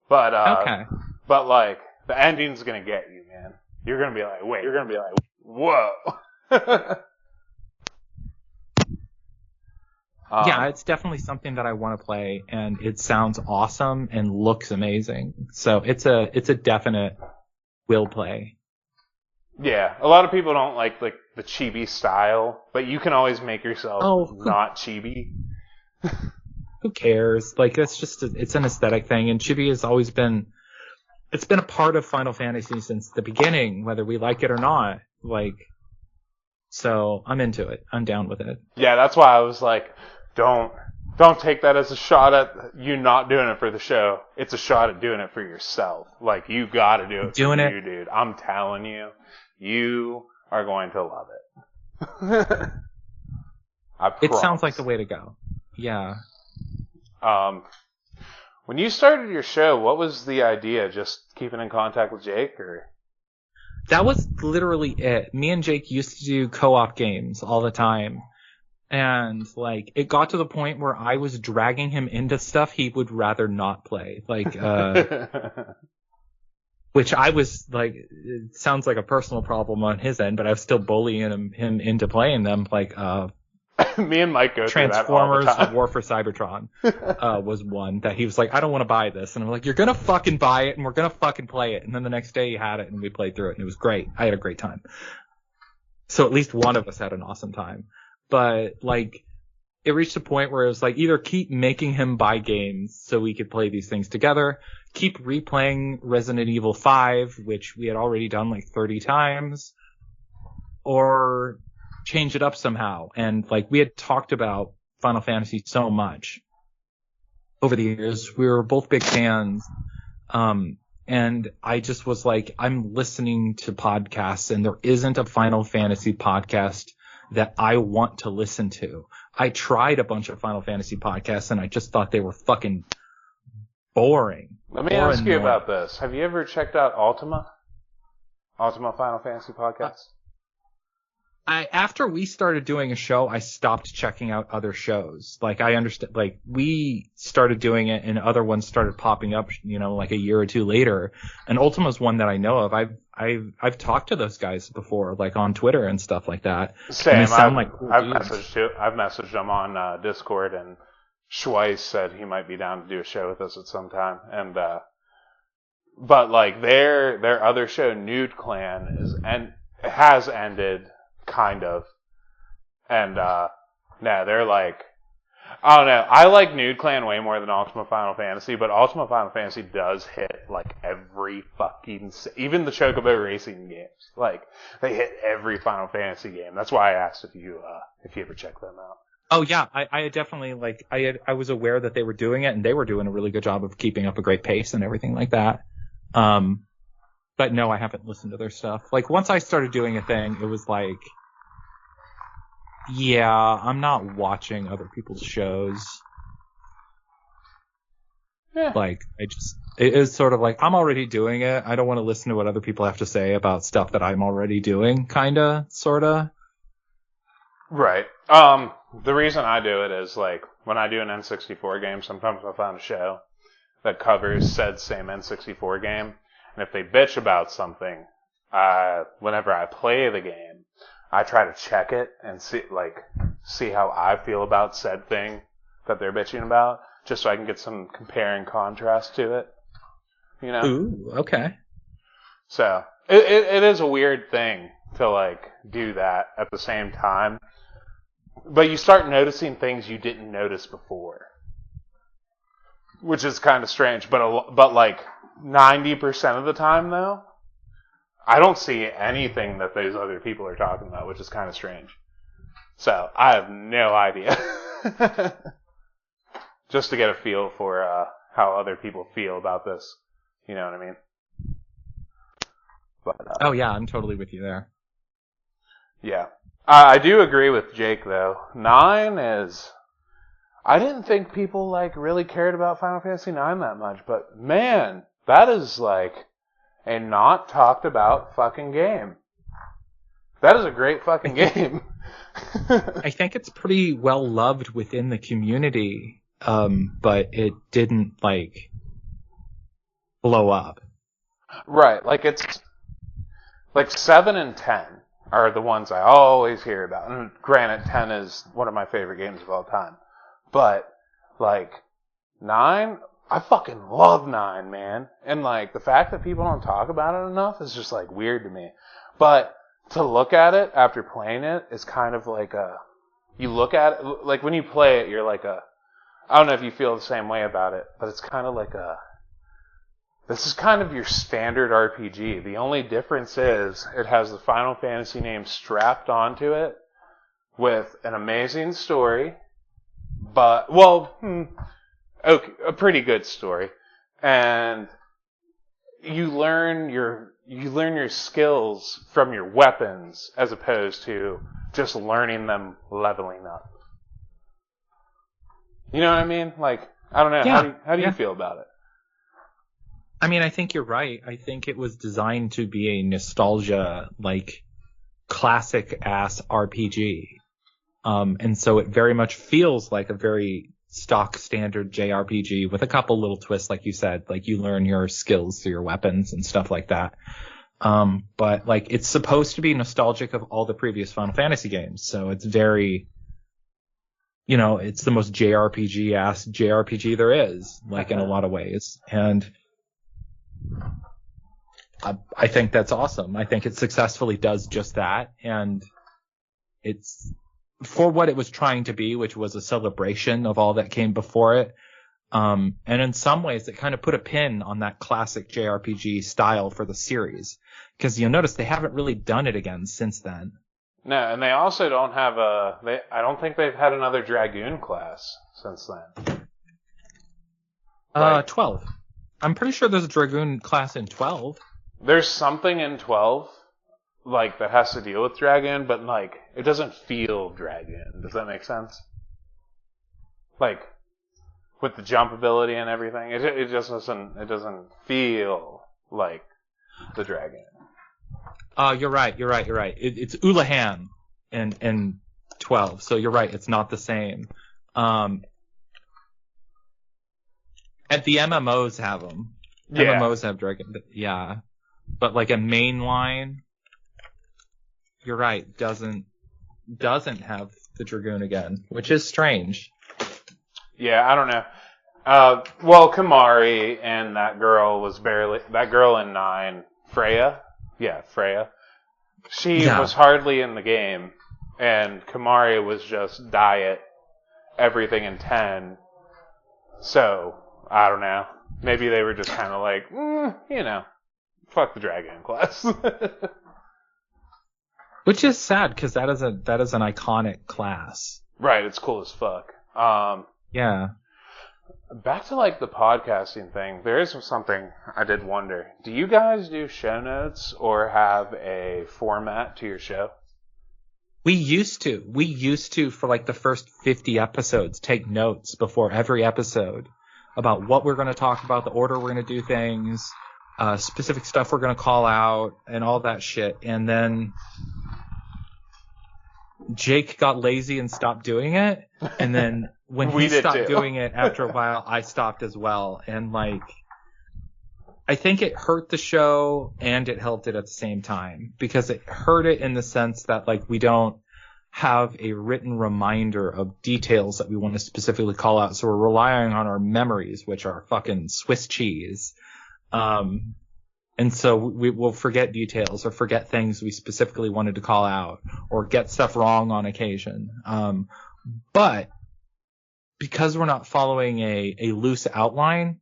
But, Okay. But, like, the ending's gonna get you, man. You're gonna be like, wait. You're gonna be like, whoa. Yeah, it's definitely something that I want to play, and it sounds awesome and looks amazing. So it's a definite will play. Yeah, a lot of people don't like the chibi style, but you can always make yourself not chibi. Who cares? Like, it's an aesthetic thing, and chibi has always been, it's been a part of Final Fantasy since the beginning, whether we like it or not. Like, so I'm into it. I'm down with it. Yeah, that's why I was like, don't take that as a shot at you not doing it for the show. It's a shot at doing it for yourself. Like, you gotta do it for you, dude. I'm telling you, you are going to love it. I promise. It sounds like the way to go. Yeah. When you started your show, what was the idea? Just keeping in contact with Jake, or? That was literally it. Me and Jake used to do co-op games all the time. And, like, it got to the point where I was dragging him into stuff he would rather not play. Like, which I was, like, it sounds like a personal problem on his end, but I was still bullying him into playing them. Like, me and Mike go through that all the Transformers time. War for Cybertron was one that he was like, I don't want to buy this. And I'm like, you're going to fucking buy it and we're going to fucking play it. And then the next day he had it and we played through it and it was great. I had a great time. So at least one of us had an awesome time. But, like, it reached a point where it was like, either keep making him buy games so we could play these things together, keep replaying Resident Evil 5, which we had already done like 30 times, or change it up somehow. And, like, we had talked about Final Fantasy so much over the years. We were both big fans. And I just was like, I'm listening to podcasts and there isn't a Final Fantasy podcast that I want to listen to. I tried a bunch of Final Fantasy podcasts and I just thought they were fucking boring. Let me ask you about this. Have you ever checked out Ultima? Ultima Final Fantasy podcast? After we started doing a show, I stopped checking out other shows. Like, I understand, like, we started doing it and other ones started popping up, like a year or two later. And Ultima's one that I know of. I've talked to those guys before, like on Twitter and stuff like that. Same. And they sound like cool I've dudes. messaged them on Discord, and Schweiss said he might be down to do a show with us at some time. And but like their other show, Nude Clan, has ended. Kind of. And, no, they're like, I don't know. I like Nude Clan way more than Ultima Final Fantasy, but Ultima Final Fantasy does hit, like, every fucking, even the Chocobo racing games. Like, they hit every Final Fantasy game. That's why I asked if you ever check them out. Oh yeah, I definitely, like, I was aware that they were doing it, and they were doing a really good job of keeping up a great pace and everything like that. But no, I haven't listened to their stuff. Like, once I started doing a thing, it was like, yeah, I'm not watching other people's shows. Yeah. Like, it is sort of like, I'm already doing it. I don't want to listen to what other people have to say about stuff that I'm already doing, kinda, sorta. Right. The reason I do it is, like, when I do an N64 game, sometimes I find a show that covers said same N64 game. And if they bitch about something, whenever I play the game, I try to check it and see how I feel about said thing that they're bitching about, just so I can get some compare and contrast to it. Ooh, okay. So, it is a weird thing to, like, do that at the same time. But you start noticing things you didn't notice before. Which is kind of strange, but like, 90% of the time, though, I don't see anything that those other people are talking about, which is kind of strange. So, I have no idea. Just to get a feel for how other people feel about this. You know what I mean? But, oh yeah, I'm totally with you there. Yeah. I do agree with Jake, though. 9 is... I didn't think people, like, really cared about Final Fantasy IX that much, but, man, that is, like, a not talked about fucking game. That is a great fucking game. I think it's pretty well loved within the community, but it didn't, like, blow up. Right, like, it's... Like, 7 and 10 are the ones I always hear about. And granted, 10 is one of my favorite games of all time. But, like, 9, I fucking love 9, man. And, like, the fact that people don't talk about it enough is just, like, weird to me. But to look at it after playing it is kind of like you look at it, like, when you play it, you're like I don't know if you feel the same way about it, but it's kind of like this is kind of your standard RPG. The only difference is it has the Final Fantasy name strapped onto it with an amazing story, but, okay, a pretty good story. And you learn your skills from your weapons as opposed to just learning them leveling up. You know what I mean? Like, I don't know. Yeah, how do you feel about it? I mean, I think you're right. I think it was designed to be a nostalgia, like, classic-ass RPG. And so it very much feels like a very stock standard JRPG with a couple little twists, like you said. Like, you learn your skills through your weapons and stuff like that. But, like, it's supposed to be nostalgic of all the previous Final Fantasy games. So it's very... it's the most JRPG-ass JRPG there is, like, in a lot of ways. And... I think that's awesome. I think it successfully does just that, and it's for what it was trying to be, which was a celebration of all that came before it. And in some ways, it kind of put a pin on that classic JRPG style for the series, because you'll notice they haven't really done it again since then. No, and they also don't have I don't think they've had another Dragoon class since then. 12. I'm pretty sure there's a Dragoon class in 12. There's something in 12, like, that has to deal with Dragoon, but, like, it doesn't feel Dragoon. Does that make sense? Like, with the jump ability and everything, it just doesn't feel like the Dragoon. You're right. It's Ulahan. in 12. So you're right, it's not the same. And the MMOs have them. Yeah. MMOs have dragon. Yeah, but like a mainline, you're right, doesn't have the Dragoon again, which is strange. Yeah, I don't know. Well, Kamari and that girl in 9, Freya. Yeah, Freya. She was hardly in the game, and Kamari was just diet, everything in 10. So, I don't know. Maybe they were just kind of like, fuck the Dragon class. Which is sad, because that is an iconic class. Right, it's cool as fuck. Yeah. Back to like the podcasting thing, there is something I did wonder. Do you guys do show notes or have a format to your show? We used to, for like the first 50 episodes, take notes before every episode about what we're going to talk about, the order we're going to do things, specific stuff we're going to call out, and all that shit. And then Jake got lazy and stopped doing it. And then when he stopped doing it after a while, I stopped as well. And like, I think it hurt the show and it helped it at the same time, because it hurt it in the sense that like we don't have a written reminder of details that we want to specifically call out. So we're relying on our memories, which are fucking Swiss cheese. And so we will forget details or forget things we specifically wanted to call out or get stuff wrong on occasion. But because we're not following a loose outline,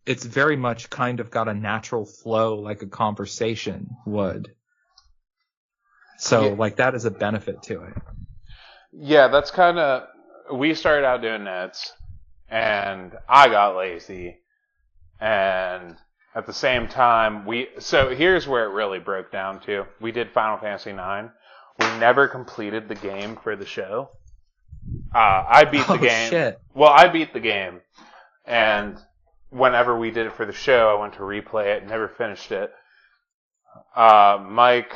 it's very much kind of got a natural flow like a conversation would. So like that is a benefit to it. Yeah, that's kind of, we started out doing notes and I got lazy, and at the same time so here's where it really broke down to. We did Final Fantasy IX. We never completed the game for the show. I beat the game. Shit. Well, I beat the game, and whenever we did it for the show, I went to replay it, never finished it. Mike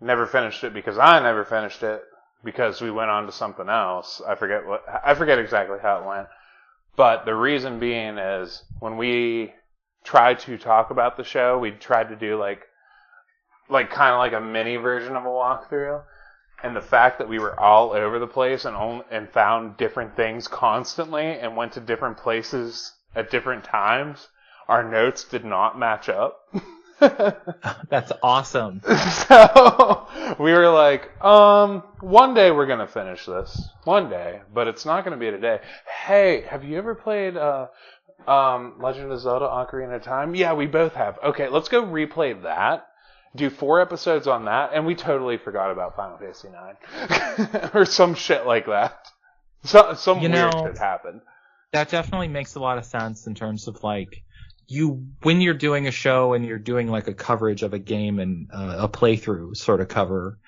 never finished it because I never finished it, because we went on to something else. I forget exactly how it went. But the reason being is when we tried to talk about the show, we tried to do like kind of like a mini version of a walkthrough. And the fact that we were all over the place and found different things constantly and went to different places at different times, our notes did not match up. That's awesome. So we were like, one day we're going to finish this. One day, but it's not going to be today. Hey, have you ever played Legend of Zelda Ocarina of Time? Yeah, we both have. Okay, let's go replay that. Do 4 episodes on that, and we totally forgot about Final Fantasy IX. Or some shit like that. Some weird shit happened. That definitely makes a lot of sense in terms of like, when you're doing a show and you're doing like a coverage of a game and a playthrough sort of cover,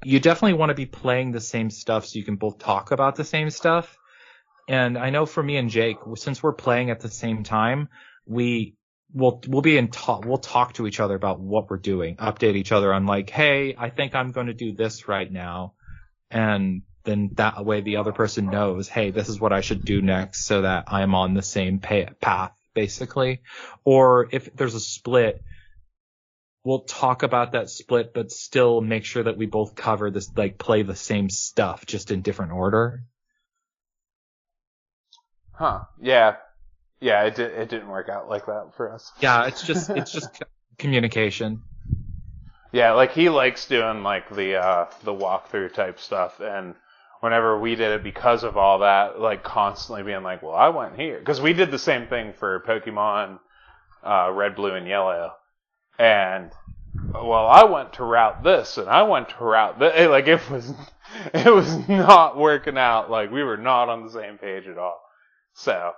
you definitely want to be playing the same stuff so you can both talk about the same stuff. And I know for me and Jake, since we're playing at the same time, we'll talk to each other about what we're doing, update each other on like, hey, I think I'm going to do this right now. And then that way the other person knows, hey, this is what I should do next, so that I'm on the same path, basically. Or if there's a split, we'll talk about that split, but still make sure that we both cover this, like play the same stuff, just in different order. Huh. Yeah. Yeah, it didn't work out like that for us. Yeah, it's just communication. Yeah, like he likes doing like the walkthrough type stuff, and whenever we did it, because of all that, like constantly being like, well, I went here, because we did the same thing for Pokemon Red, Blue, and Yellow, and well, I went to route this, and I went to route that. Like it was not working out. Like we were not on the same page at all. So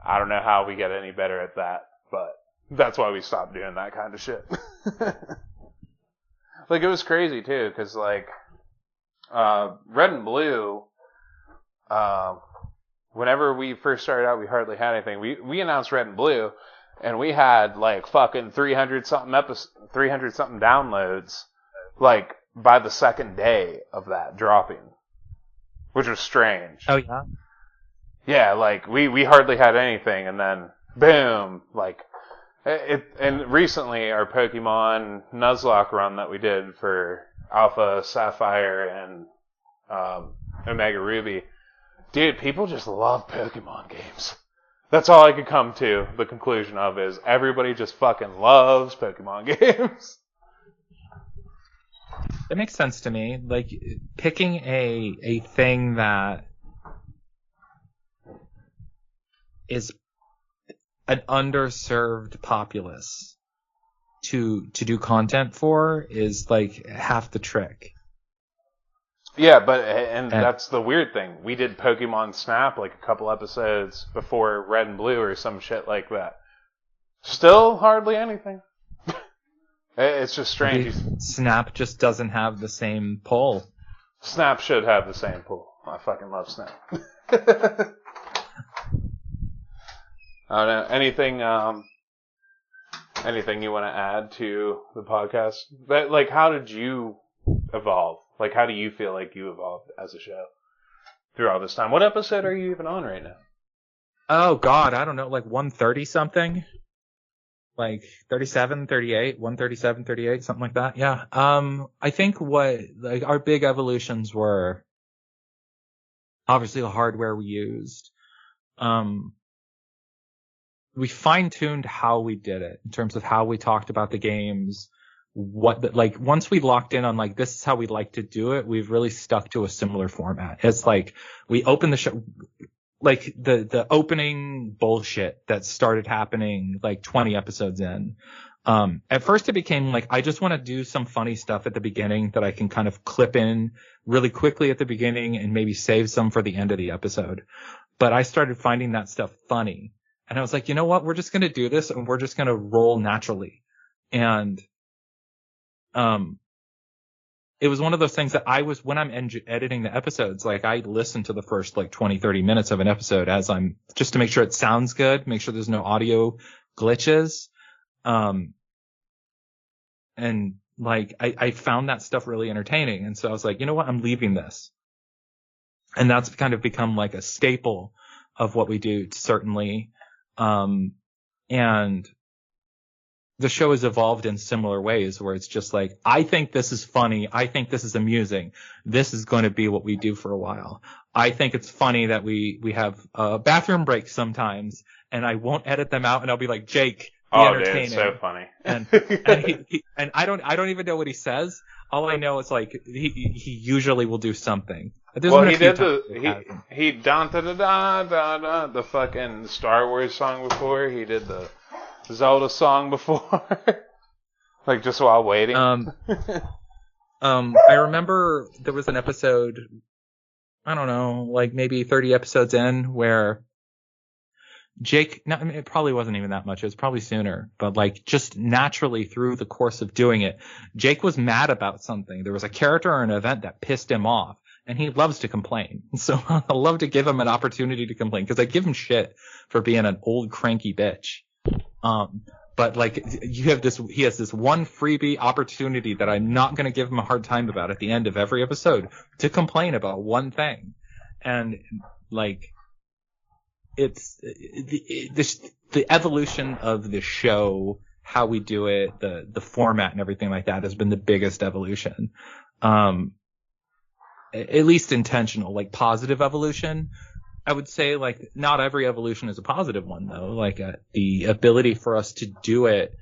I don't know how we get any better at that, but that's why we stopped doing that kind of shit. Like, it was crazy, too, because, like, Red and Blue, whenever we first started out, we hardly had anything. We announced Red and Blue, and we had, like, fucking 300-something downloads, like, by the second day of that dropping, which was strange. Oh yeah. Yeah, like we hardly had anything, and then boom, like it. And recently, our Pokemon Nuzlocke run that we did for Alpha Sapphire and Omega Ruby, dude, people just love Pokemon games. That's all I could come to the conclusion of is everybody just fucking loves Pokemon games. It makes sense to me. Like picking a thing that is an underserved populace to do content for is like half the trick. Yeah, but and that's the weird thing. We did Pokemon Snap like a couple episodes before Red and Blue or some shit like that. Still hardly anything. It's just strange. Snap just doesn't have the same pull. Snap should have the same pull. I fucking love Snap. I don't know. Anything you want to add to the podcast? But like, how did you evolve? Like, how do you feel like you evolved as a show through all this time? What episode are you even on right now? Oh God, I don't know, like 130 something. Like 37, 38, 137, 38, something like that. Yeah. I think like our big evolutions were obviously the hardware we used. We fine-tuned how we did it in terms of how we talked about the games. Like once we locked in on like this is how we like to do it, we've really stuck to a similar format. It's like we open the show, like the opening bullshit that started happening like 20 episodes in. At first it became like, I just want to do some funny stuff at the beginning that I can kind of clip in really quickly at the beginning and maybe save some for the end of the episode. But I started finding that stuff funny. And I was like, you know what? We're just going to do this and we're just going to roll naturally. And, it was one of those things that when I'm editing the episodes, like I listen to the first like 20, 30 minutes of an episode as I'm just to make sure it sounds good, make sure there's no audio glitches. And like I found that stuff really entertaining. And so I was like, you know what? I'm leaving this. And that's kind of become like a staple of what we do, certainly. And the show has evolved in similar ways where it's just like, I think this is funny. I think this is amusing. This is going to be what we do for a while. I think it's funny that we have bathroom breaks sometimes and I won't edit them out and I'll be like, Jake, be entertaining. Dude, it's so funny. And I don't even know what he says. All I know is like, he usually will do something. Well, he did he the fucking Star Wars song before. He did the Zelda song before. Like just while waiting. I remember there was an episode, I don't know, like maybe 30 episodes in where Jake, I mean, it probably wasn't even that much. It was probably sooner, but like just naturally through the course of doing it, Jake was mad about something. There was a character or an event that pissed him off. And he loves to complain. So I love to give him an opportunity to complain because I give him shit for being an old cranky bitch. But like he has this one freebie opportunity that I'm not going to give him a hard time about at the end of every episode to complain about one thing. And like it's the evolution of the show, how we do it, the format and everything like that has been the biggest evolution. At least intentional, like positive evolution. I would say like not every evolution is a positive one though. Like the ability for us to do it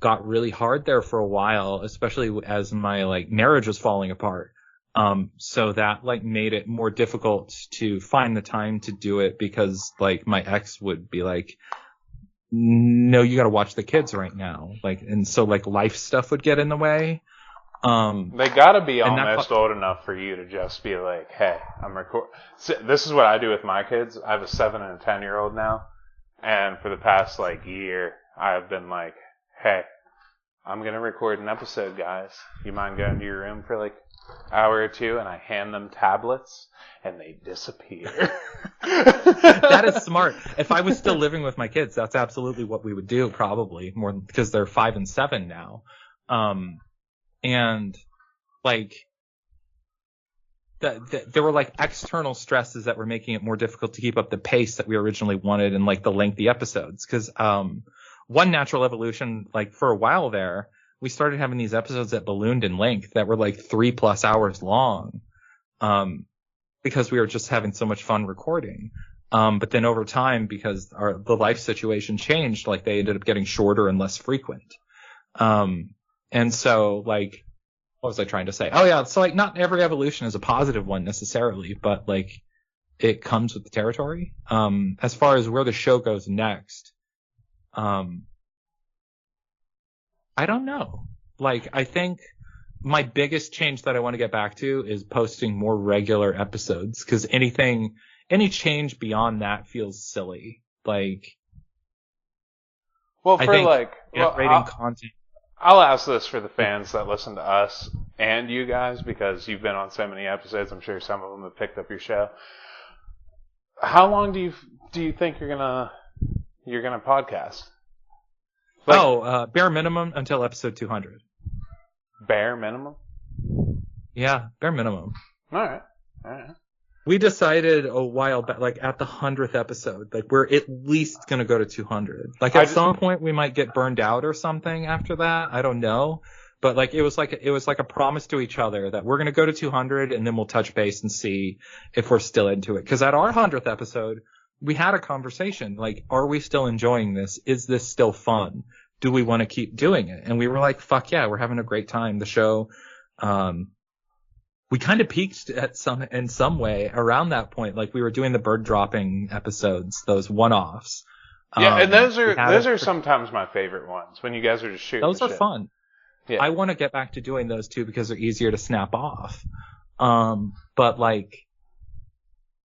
got really hard there for a while, especially as my like marriage was falling apart. So that like made it more difficult to find the time to do it because like my ex would be like, no, you got to watch the kids right now. Like, and so like life stuff would get in the way. They gotta be almost old enough for you to just be like, hey, I'm recording. So this is what I do with my kids. I have a 7 and a 10-year-old now. And for the past like year, I've been like, hey, I'm going to record an episode, guys. You mind going to your room for like an hour or two? And I hand them tablets and they disappear. That is smart. If I was still living with my kids, that's absolutely what we would do probably more because they're 5 and 7 now. And like there were like external stresses that were making it more difficult to keep up the pace that we originally wanted and like the lengthy episodes. Because one natural evolution, like for a while there, we started having these episodes that ballooned in length that were like 3+ hours long, because we were just having so much fun recording. But then over time, because the life situation changed, like they ended up getting shorter and less frequent. And so like, what was I trying to say? Oh yeah, so like not every evolution is a positive one necessarily, but like it comes with the territory. As far as where the show goes next, I don't know. Like I think my biggest change that I want to get back to is posting more regular episodes, because any change beyond that feels silly. Like, Well, I for think like, rating content. I'll ask this for the fans that listen to us and you guys, because you've been on so many episodes. I'm sure some of them have picked up your show. How long do you think you're gonna podcast? Like, Bare minimum until episode 200. Bare minimum? Yeah, bare minimum. All right. We decided a while back, like at the 100th episode, like we're at least gonna go to 200. Like at some point we might get burned out or something after that. I don't know. But like it was like a promise to each other that we're gonna go to 200 and then we'll touch base and see if we're still into it. Because at our 100th episode, we had a conversation like, are we still enjoying this? Is this still fun? Do we want to keep doing it? And we were like, fuck yeah, we're having a great time. The show, we kind of peaked in some way around that point. Like we were doing the bird dropping episodes, those one-offs. Yeah, and those are sometimes my favorite ones when you guys are just shooting. Those are shit. fun. Yeah. I want to get back to doing those too because they're easier to snap off. But like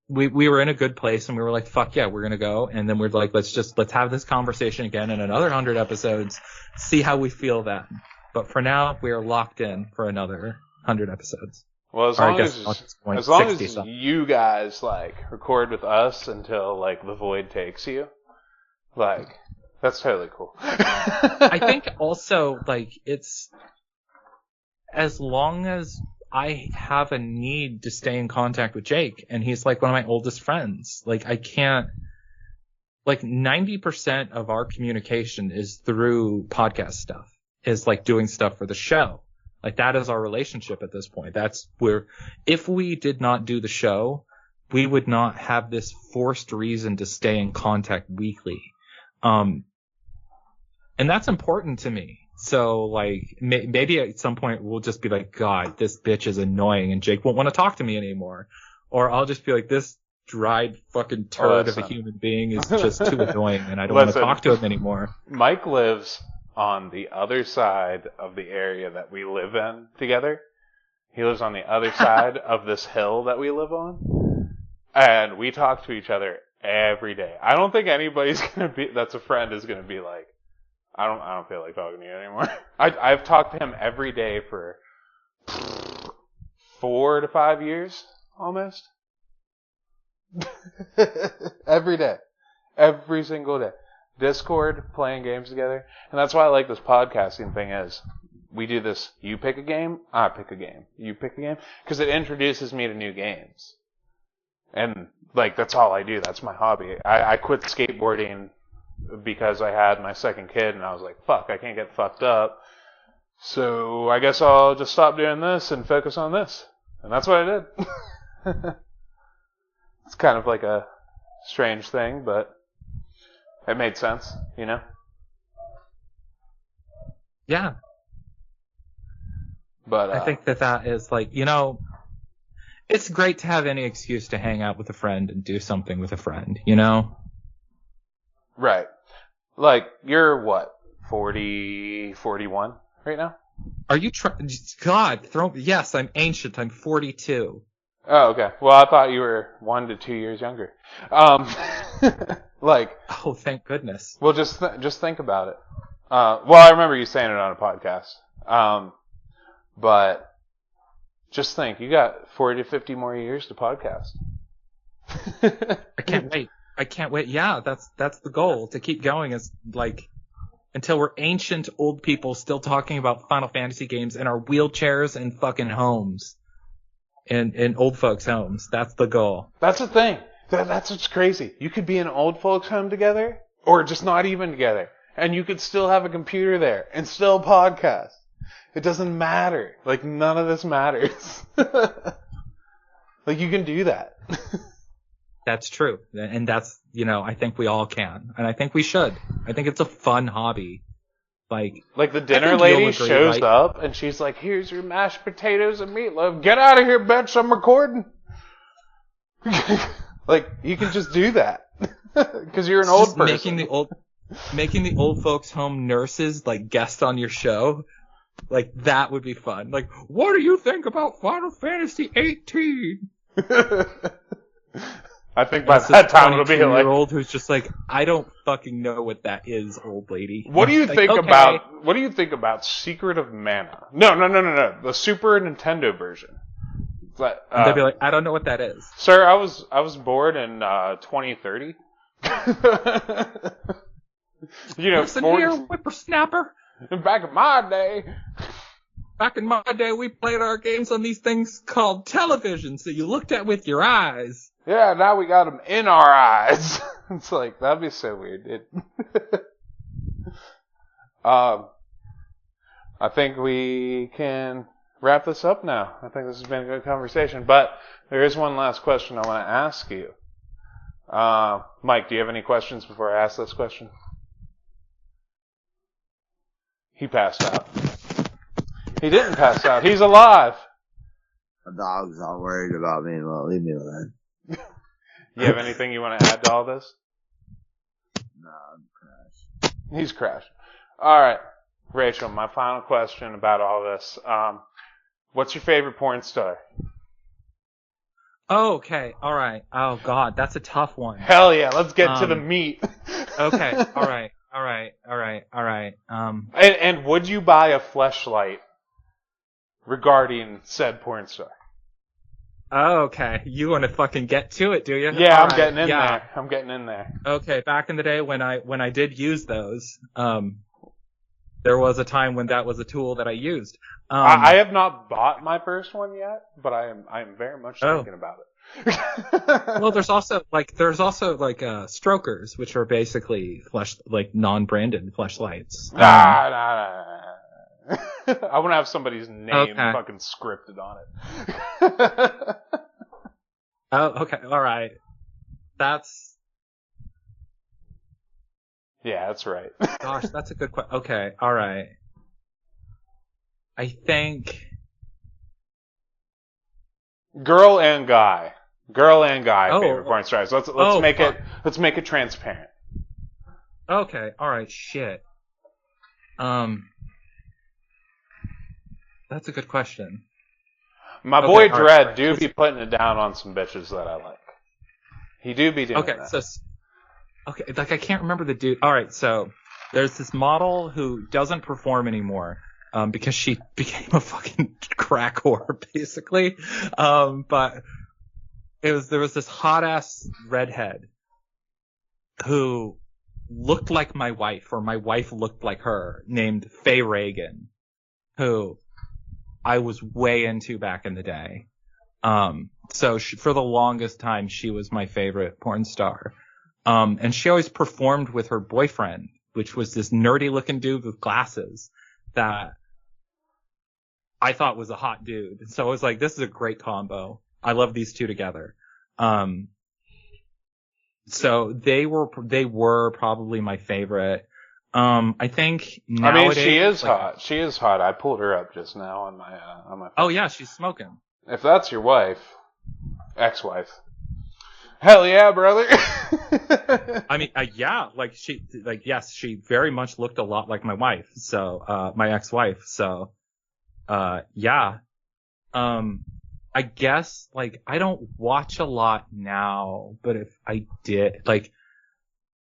we were in a good place and we were like, fuck yeah, we're gonna go. And then we're like, let's have this conversation again in another 100 episodes, see how we feel then. But for now, we are locked in for another 100 episodes. Well, as long as you guys like record with us until like the void takes you, like that's totally cool. I think also like it's as long as I have a need to stay in contact with Jake, and he's like one of my oldest friends. Like I can't, like 90% of our communication is through podcast stuff, is like doing stuff for the show. Like that is our relationship at this point. That's where, if we did not do the show, we would not have this forced reason to stay in contact weekly. And that's important to me. So like, maybe at some point we'll just be like, God, this bitch is annoying and Jake won't want to talk to me anymore. Or I'll just be like, this dried fucking turd of a human being is just too annoying and I don't want to talk to him anymore. Mike lives on the other side of the area that we live in together. He lives on the other side of this hill that we live on. And we talk to each other every day. I don't think anybody's that's a friend is gonna be like, I don't feel like talking to you anymore. I've talked to him every day for 4 to 5 years, almost. Every day. Every single day. Discord, playing games together. And that's why I like this podcasting thing is, we do this, you pick a game, I pick a game, you pick a game, because it introduces me to new games. And, like, that's all I do. That's my hobby. I quit skateboarding because I had my second kid, and I was like, fuck, I can't get fucked up. So I guess I'll just stop doing this and focus on this. And that's what I did. It's kind of like a strange thing, but it made sense, you know? Yeah. But I think that is like, you know, it's great to have any excuse to hang out with a friend and do something with a friend, you know? Right. Like, you're what, 40, 41 right now? Are you God, yes, I'm ancient. I'm 42. Oh, okay. Well, I thought you were 1 to 2 years younger. Like. Oh, thank goodness. Well, just think about it. Well, I remember you saying it on a podcast. But just think, you got 40 to 50 more years to podcast. I can't wait. Yeah, that's the goal, to keep going. Is like, until we're ancient old people still talking about Final Fantasy games in our wheelchairs and fucking homes. In old folks' homes. That's the goal. That's the thing. That's what's crazy. You could be in old folks' home together, or just not even together, and you could still have a computer there and still podcast. It doesn't matter. Like, none of this matters. Like, you can do that. That's true. And that's, I think we all can. And I think we should. I think it's a fun hobby. Like the dinner lady shows up, and she's like, here's your mashed potatoes and meatloaf. Get out of here, bitch. I'm recording. Like, you can just do that. Because you're an old person. Making the old folks home nurses, like, guest on your show. Like, that would be fun. Like, what do you think about Final Fantasy 18? I think by that time it'll be like old who's just like, I don't fucking know what that is, old lady. What do you think about Secret of Mana? No. The Super Nintendo version. They'd be like, I don't know what that is. Sir, I was born in 2030. Listen here, whippersnapper. Back in my day. Back in my day, we played our games on these things called televisions that you looked at with your eyes. Yeah, now we got them in our eyes. It's like, that'd be so weird. I think we can wrap this up now. I think this has been a good conversation. But there is one last question I want to ask you. Mike, do you have any questions before I ask this question? He passed out. He didn't pass out. He's alive. The dog's not worried about me. Well, leave me alone. You have anything you want to add to all this? No, I'm crashed. He's crashed. All right, Rachel, my final question about all this. What's your favorite porn star? Oh, okay. All right. Oh, God. That's a tough one. Hell yeah. Let's get to the meat. Okay. All right. And would you buy a fleshlight regarding said porn star? Oh, okay. You want to fucking get to it, do you? Yeah, All I'm right. getting in there. I'm getting in there. Okay. Back in the day when I did use those, there was a time when that was a tool that I used. I have not bought my first one yet, but I am very much thinking about it. Well, there's also strokers, which are basically non-branded fleshlights. Nah. I want to have somebody's name fucking scripted on it. Oh, okay. All right. Yeah, that's right. Gosh, that's a good question. Okay. All right. I think girl and guy favorite porn stars. Let's make it transparent. Okay. All right. Shit. That's a good question. My boy Dredd do be putting it down on some bitches that I like. He do be doing that. I can't remember the dude. All right, so there's this model who doesn't perform anymore because she became a fucking crack whore, basically. But there was this hot ass redhead who looked like my wife, or my wife looked like her, named Faye Reagan, who I was way into back in the day. So for the longest time, she was my favorite porn star. And she always performed with her boyfriend, which was this nerdy looking dude with glasses that I thought was a hot dude. So I was like, this is a great combo. I love these two together. So they were probably my favorite. I think nowadays, she is hot. She is hot. I pulled her up just now on my phone. Oh yeah, she's smoking. If that's your wife, ex-wife. Hell yeah, brother. I mean, yes, she very much looked a lot like my wife. So, my ex-wife. So, yeah. I guess, I don't watch a lot now, but if I did,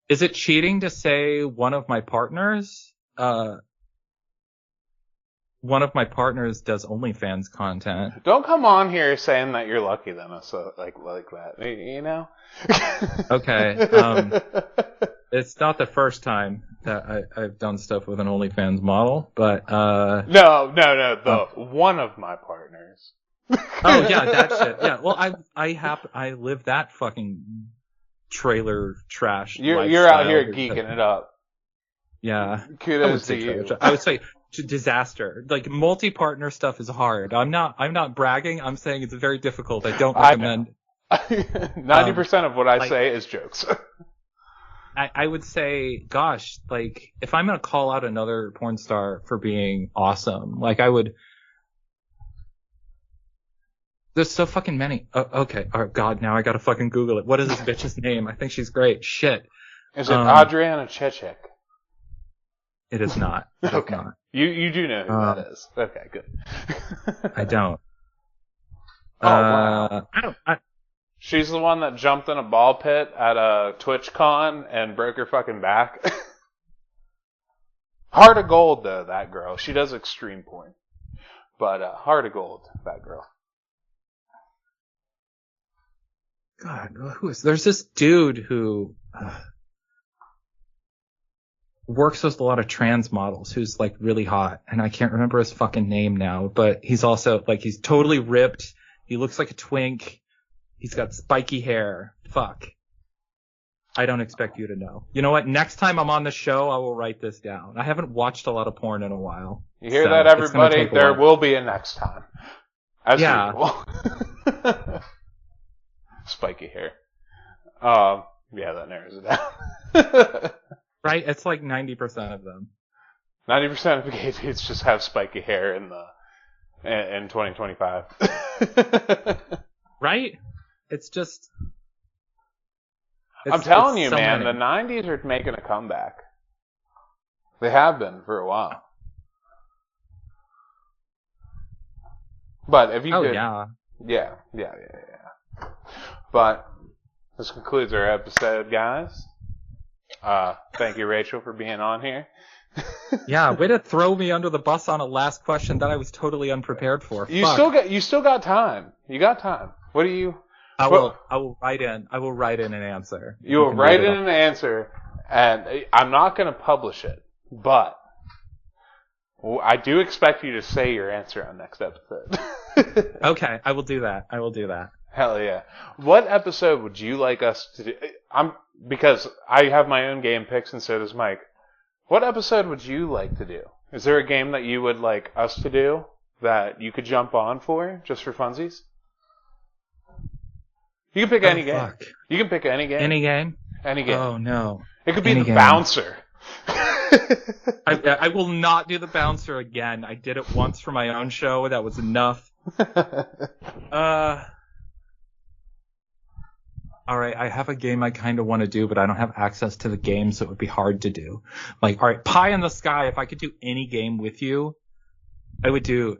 is it cheating to say one of my partners does OnlyFans content? Don't come on here saying that you're lucky then, so like that, you know? Okay. It's not the first time. that I've done stuff with an OnlyFans model, but No, one of my partners. Oh yeah, that shit. Yeah, well, I live that fucking trailer trash. You're out here geeking it up. Yeah, Kudos to you. I would say disaster. Like multi-partner stuff is hard. I'm not bragging. I'm saying it's very difficult. I don't recommend. 90% of what I say is jokes. I would say, gosh, like if I'm gonna call out another porn star for being awesome, like I would. There's so fucking many. Oh, okay. Oh God, now I gotta fucking Google it. What is this bitch's name? I think she's great. Shit. Is it Adriana Chechik? It is not. It okay. Is not. You do know who that is. Okay, good. I don't. Oh wow. I don't. She's the one that jumped in a ball pit at a TwitchCon and broke her fucking back. Heart of gold though, that girl. She does extreme porn. But heart of gold, that girl. God, there's this dude who works with a lot of trans models who's like really hot, and I can't remember his fucking name now, but he's also like, he's totally ripped. He looks like a twink. He's got spiky hair. Fuck. I don't expect you to know. You know what? Next time I'm on the show, I will write this down. I haven't watched a lot of porn in a while. You hear that, everybody? There will be a next time. As usual. Spiky hair. Yeah, that narrows it down. Right? It's like 90% of them. 90% of gay dudes just have spiky hair in 2025. Right? It's just... I'm telling you, man, the 90s are making a comeback. They have been for a while. But if you could... Yeah. But this concludes our episode, guys. Thank you, Rachel, for being on here. Yeah, way to throw me under the bus on a last question that I was totally unprepared for. You still got time. You got time. What do you... I will write in an answer. You will write in an answer, and I'm not going to publish it, but I do expect you to say your answer on next episode. Okay, I will do that. Hell yeah. What episode would you like us to do? Because I have my own game picks, and so does Mike. What episode would you like to do? Is there a game that you would like us to do that you could jump on for, just for funsies? You can pick any game. Fuck. You can pick any game. Any game? Any game. Oh, no. It could be the bouncer. I will not do the bouncer again. I did it once for my own show. That was enough. Alright, I have a game I kind of want to do, but I don't have access to the game, so it would be hard to do. Like, alright, Pie in the Sky, if I could do any game with you, I would do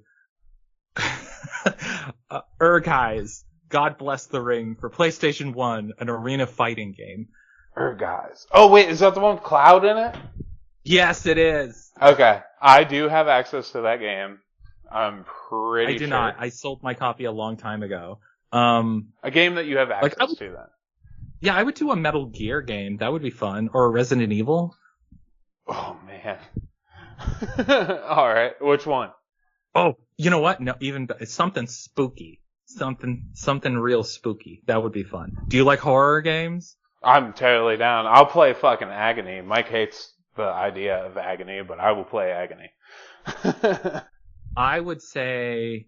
Urgais, God Bless the Ring, for PlayStation 1, an arena fighting game. Urgais. Oh, wait, is that the one with Cloud in it? Yes, it is. Okay, I do have access to that game. I'm pretty sure. I do not. I sold my copy a long time ago. A game that you have access to, then. Yeah, I would do a Metal Gear game. That would be fun. Or a Resident Evil. Oh, man. Alright, which one? Oh, you know what? No, it's something spooky. Something real spooky. That would be fun. Do you like horror games? I'm totally down. I'll play fucking Agony. Mike hates the idea of Agony, but I will play Agony. I would say,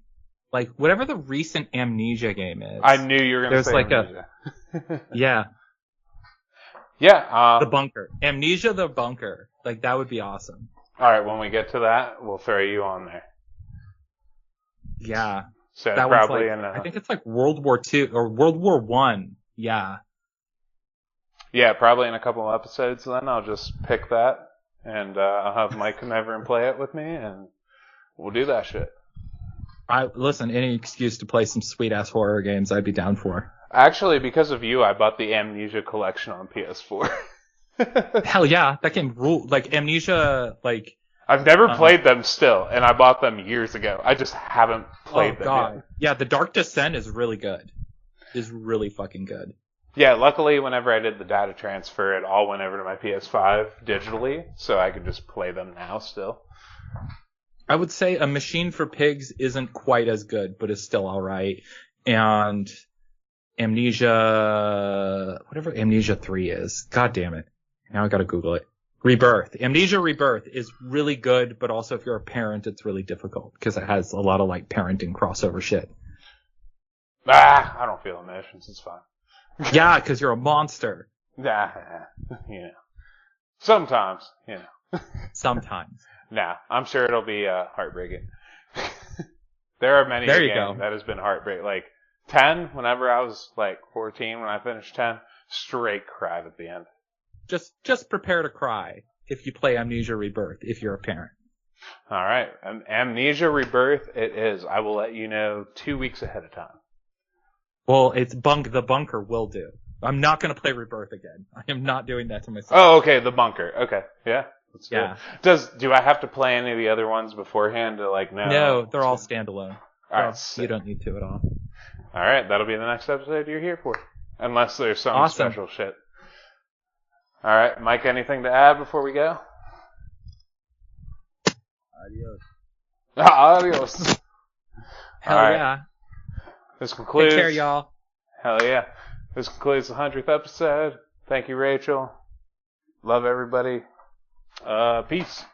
like, whatever the recent Amnesia game is. I knew you were going to say Amnesia. Yeah. Yeah. The Bunker. Amnesia the Bunker. Like, that would be awesome. Alright, when we get to that, we'll throw you on there. Yeah. So that probably I think it's like World War II or World War One. Yeah. Yeah, probably in a couple of episodes then I'll just pick that and I'll have Mike come over and play it with me and we'll do that shit. Listen, any excuse to play some sweet ass horror games I'd be down for. Actually, because of you, I bought the Amnesia collection on PS4. Hell yeah, that game ruled. Like Amnesia, like I've never played them still, and I bought them years ago. I just haven't played them yet. Yeah, The Dark Descent is really good. Is really fucking good. Yeah, luckily, whenever I did the data transfer, it all went over to my PS5 digitally, so I could just play them now still. I would say A Machine for Pigs isn't quite as good, but is still alright. And Amnesia, whatever Amnesia 3 is. God damn it. Now I gotta Google it. Rebirth. Amnesia Rebirth is really good, but also if you're a parent, it's really difficult because it has a lot of like parenting crossover shit. I don't feel emotions. It's fine. Yeah, because you're a monster. Nah, sometimes, Sometimes. Nah, I'm sure it'll be heartbreaking. There are many There you games go. that has been heartbreaking. Like 10, whenever I was like 14, when I finished 10, straight cried at the end. Just prepare to cry if you play Amnesia Rebirth if you're a parent. All right, Amnesia Rebirth. It is. I will let you know 2 weeks ahead of time. Well, it's the bunker will do. I'm not going to play Rebirth again. I am not doing that to myself. Oh, okay, the bunker. Okay, yeah. Let's do Yeah. it. Do I have to play any of the other ones beforehand to like know? No, they're all standalone. All right, So you don't need to at all. All right, that'll be the next episode you're here for, unless there's some Awesome. special shit. All right, Mike, anything to add before we go? Adios. Adios. Hell All right. yeah. This concludes. Take care, y'all. Hell yeah. This concludes the 100th episode. Thank you, Rachel. Love everybody. Peace.